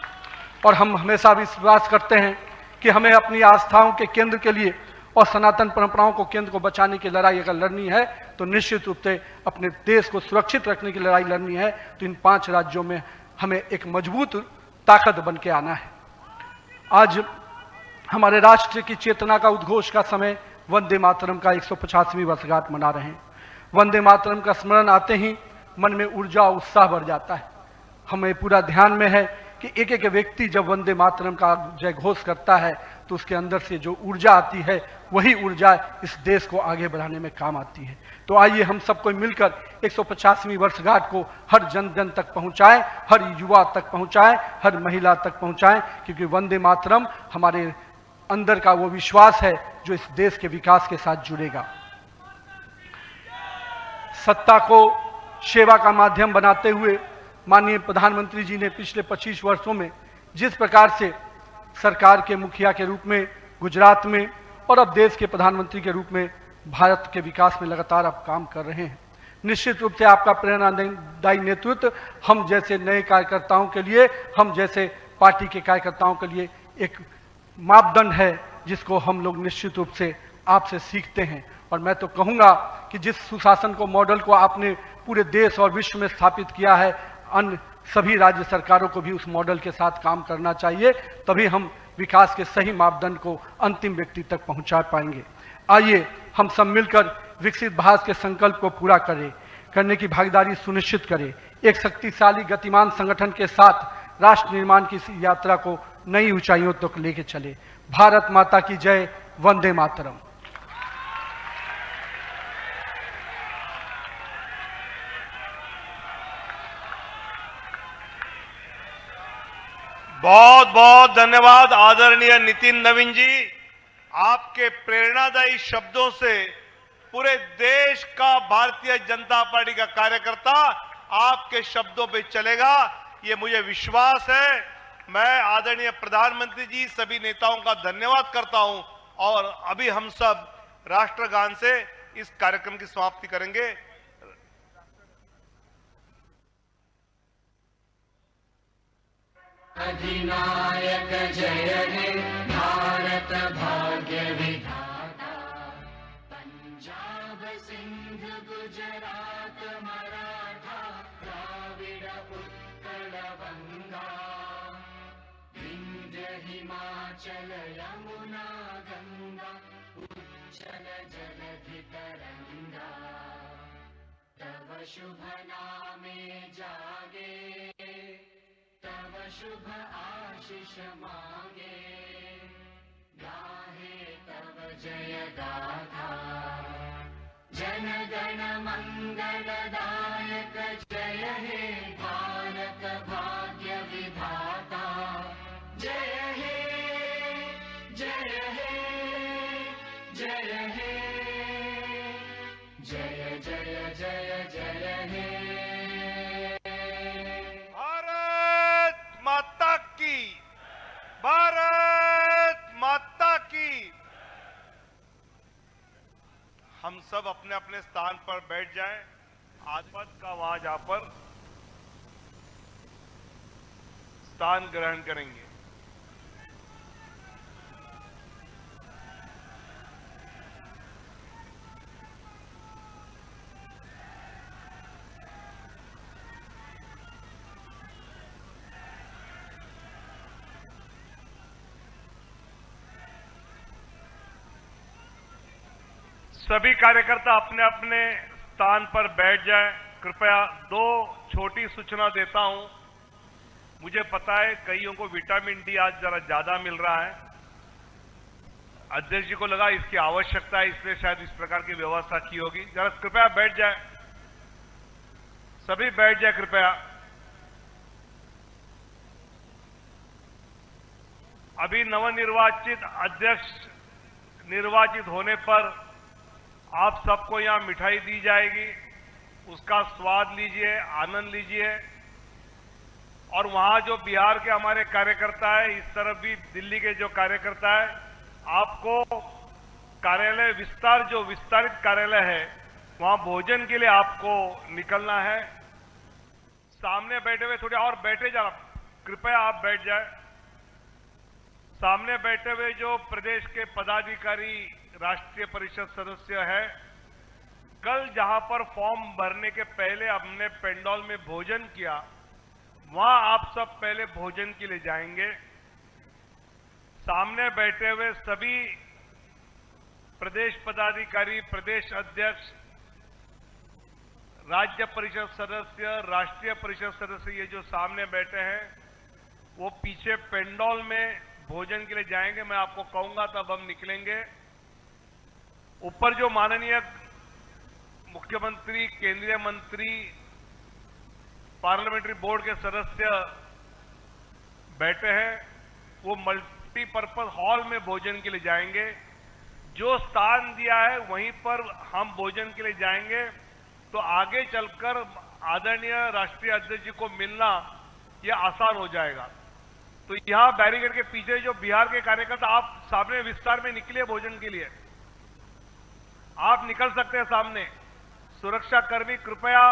और हम हमेशा विश्वास करते हैं कि हमें अपनी आस्थाओं के केंद्र के लिए और सनातन परंपराओं को केंद्र को बचाने की लड़ाई अगर लड़नी है, तो निश्चित रूप से अपने देश को सुरक्षित रखने की लड़ाई लड़नी है, तो इन 5 राज्यों में हमें एक मजबूत ताकत बन के आना है। आज हमारे राष्ट्र की चेतना का उद्घोष का समय वंदे मातरम का 150वीं वर्षगांठ मना रहे हैं। वंदे मातरम का स्मरण आते ही मन में ऊर्जा और उत्साह बढ़ जाता है। हमें पूरा ध्यान में है कि एक एक व्यक्ति जब वंदे मातरम का जय घोष करता है, तो उसके अंदर से जो ऊर्जा आती है, वही ऊर्जा इस देश को आगे बढ़ाने में काम आती है। तो आइए हम सबको मिलकर 150वीं वर्षगांठ को हर जन जन तक पहुंचाएं, हर युवा तक पहुंचाएं, हर महिला तक पहुंचाएं, क्योंकि वंदे मातरम हमारे अंदर का वो विश्वास है जो इस देश के विकास के साथ जुड़ेगा। सत्ता को सेवा का माध्यम बनाते हुए माननीय प्रधानमंत्री जी ने पिछले 25 वर्षों में जिस प्रकार से सरकार के मुखिया के रूप में गुजरात में और अब देश के प्रधानमंत्री के रूप में भारत के विकास में लगातार आप काम कर रहे हैं, निश्चित रूप से आपका प्रेरणादायी नेतृत्व हम जैसे नए कार्यकर्ताओं के लिए, हम जैसे पार्टी के कार्यकर्ताओं के लिए एक मापदंड है जिसको हम लोग निश्चित रूप से आपसे सीखते हैं। और मैं तो कहूँगा कि जिस सुशासन को मॉडल को आपने पूरे देश और विश्व में स्थापित किया है, अन्य सभी राज्य सरकारों को भी उस मॉडल के साथ काम करना चाहिए, तभी हम विकास के सही मापदंड को अंतिम व्यक्ति तक पहुंचा पाएंगे। आइए हम सब मिलकर विकसित भारत के संकल्प को पूरा करने की भागीदारी सुनिश्चित करें। एक शक्तिशाली गतिमान संगठन के साथ राष्ट्र निर्माण की इस यात्रा को नई ऊंचाइयों तक लेके चले। भारत माता की जय। वंदे मातरम। बहुत बहुत धन्यवाद आदरणीय नितिन नवीन जी। आपके प्रेरणादायी शब्दों से पूरे देश का भारतीय जनता पार्टी का कार्यकर्ता आपके शब्दों पे चलेगा, ये मुझे विश्वास है। मैं आदरणीय प्रधानमंत्री जी, सभी नेताओं का धन्यवाद करता हूं और अभी हम सब राष्ट्रगान से इस कार्यक्रम की समाप्ति करेंगे। अधिनायक जय हे भारत भाग्य विधाता, पंजाब सिंध गुजरात मराठा द्राविड़ उत्कल बंगा, विंध्य हिमाचल यमुना गंगा उज्जल जलधि तरंगा, तव शुभ नामे जागे तव शुभ आशीष मांगे, गाहे तव जय गाथा, जन गण मंगलदायक जय हे भारत भाग्य विधाता, जय हे जय हे जय हे जय जय जय जय हे। भारत माता की। हम सब अपने अपने स्थान पर बैठ जाएं। आजमत का वहां जहां पर स्थान ग्रहण करेंगे। सभी कार्यकर्ता अपने अपने स्थान पर बैठ जाएं। कृपया दो छोटी सूचना देता हूं। मुझे पता है कईयों को विटामिन डी आज जरा ज्यादा मिल रहा है। अध्यक्ष जी को लगा इसकी आवश्यकता है, इसलिए शायद इस प्रकार की व्यवस्था की होगी। जरा कृपया बैठ जाए, सभी बैठ जाए कृपया। अभी नवनिर्वाचित अध्यक्ष निर्वाचित होने पर आप सबको यहां मिठाई दी जाएगी, उसका स्वाद लीजिए, आनंद लीजिए। और वहां जो बिहार के हमारे कार्यकर्ता है, इस तरफ भी दिल्ली के जो कार्यकर्ता है, आपको कार्यालय विस्तार जो विस्तारित कार्यालय है वहां भोजन के लिए आपको निकलना है। सामने बैठे हुए थोड़े और बैठे जाना, कृपया आप बैठ जाए। सामने बैठे हुए जो प्रदेश के पदाधिकारी राष्ट्रीय परिषद सदस्य है, कल जहां पर फॉर्म भरने के पहले हमने पेंडोल में भोजन किया, वहां आप सब पहले भोजन के लिए जाएंगे। सामने बैठे हुए सभी प्रदेश पदाधिकारी, प्रदेश अध्यक्ष, राज्य परिषद सदस्य, राष्ट्रीय परिषद सदस्य, ये जो सामने बैठे हैं वो पीछे पेंडोल में भोजन के लिए जाएंगे। मैं आपको कहूंगा तब हम निकलेंगे। ऊपर जो माननीय मुख्यमंत्री, केंद्रीय मंत्री, पार्लियामेंट्री बोर्ड के सदस्य बैठे हैं, वो मल्टीपर्पज हॉल में भोजन के लिए जाएंगे। जो स्थान दिया है वहीं पर हम भोजन के लिए जाएंगे। तो आगे चलकर आदरणीय राष्ट्रीय अध्यक्ष जी को मिलना यह आसान हो जाएगा। तो यहां बैरिकेड के पीछे जो बिहार के कार्यकर्ता, आप सामने विस्तार में निकलिए भोजन के लिए, आप निकल सकते हैं सामने। सुरक्षा कर्मी कृपया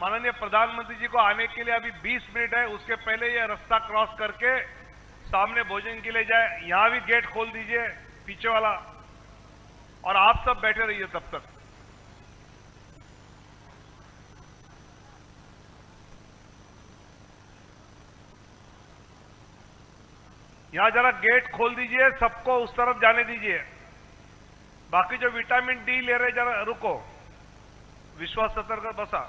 माननीय प्रधानमंत्री जी को आने के लिए अभी 20 मिनट है, उसके पहले ये रास्ता क्रॉस करके सामने भोजन के लिए जाए। यहां भी गेट खोल दीजिए पीछे वाला, और आप सब बैठे रहिए तब तक। यहां जरा गेट खोल दीजिए, सबको उस तरफ जाने दीजिए। बाकी जो विटामिन डी ले रहे जरा रुको, विश्वास सतर्क बसा।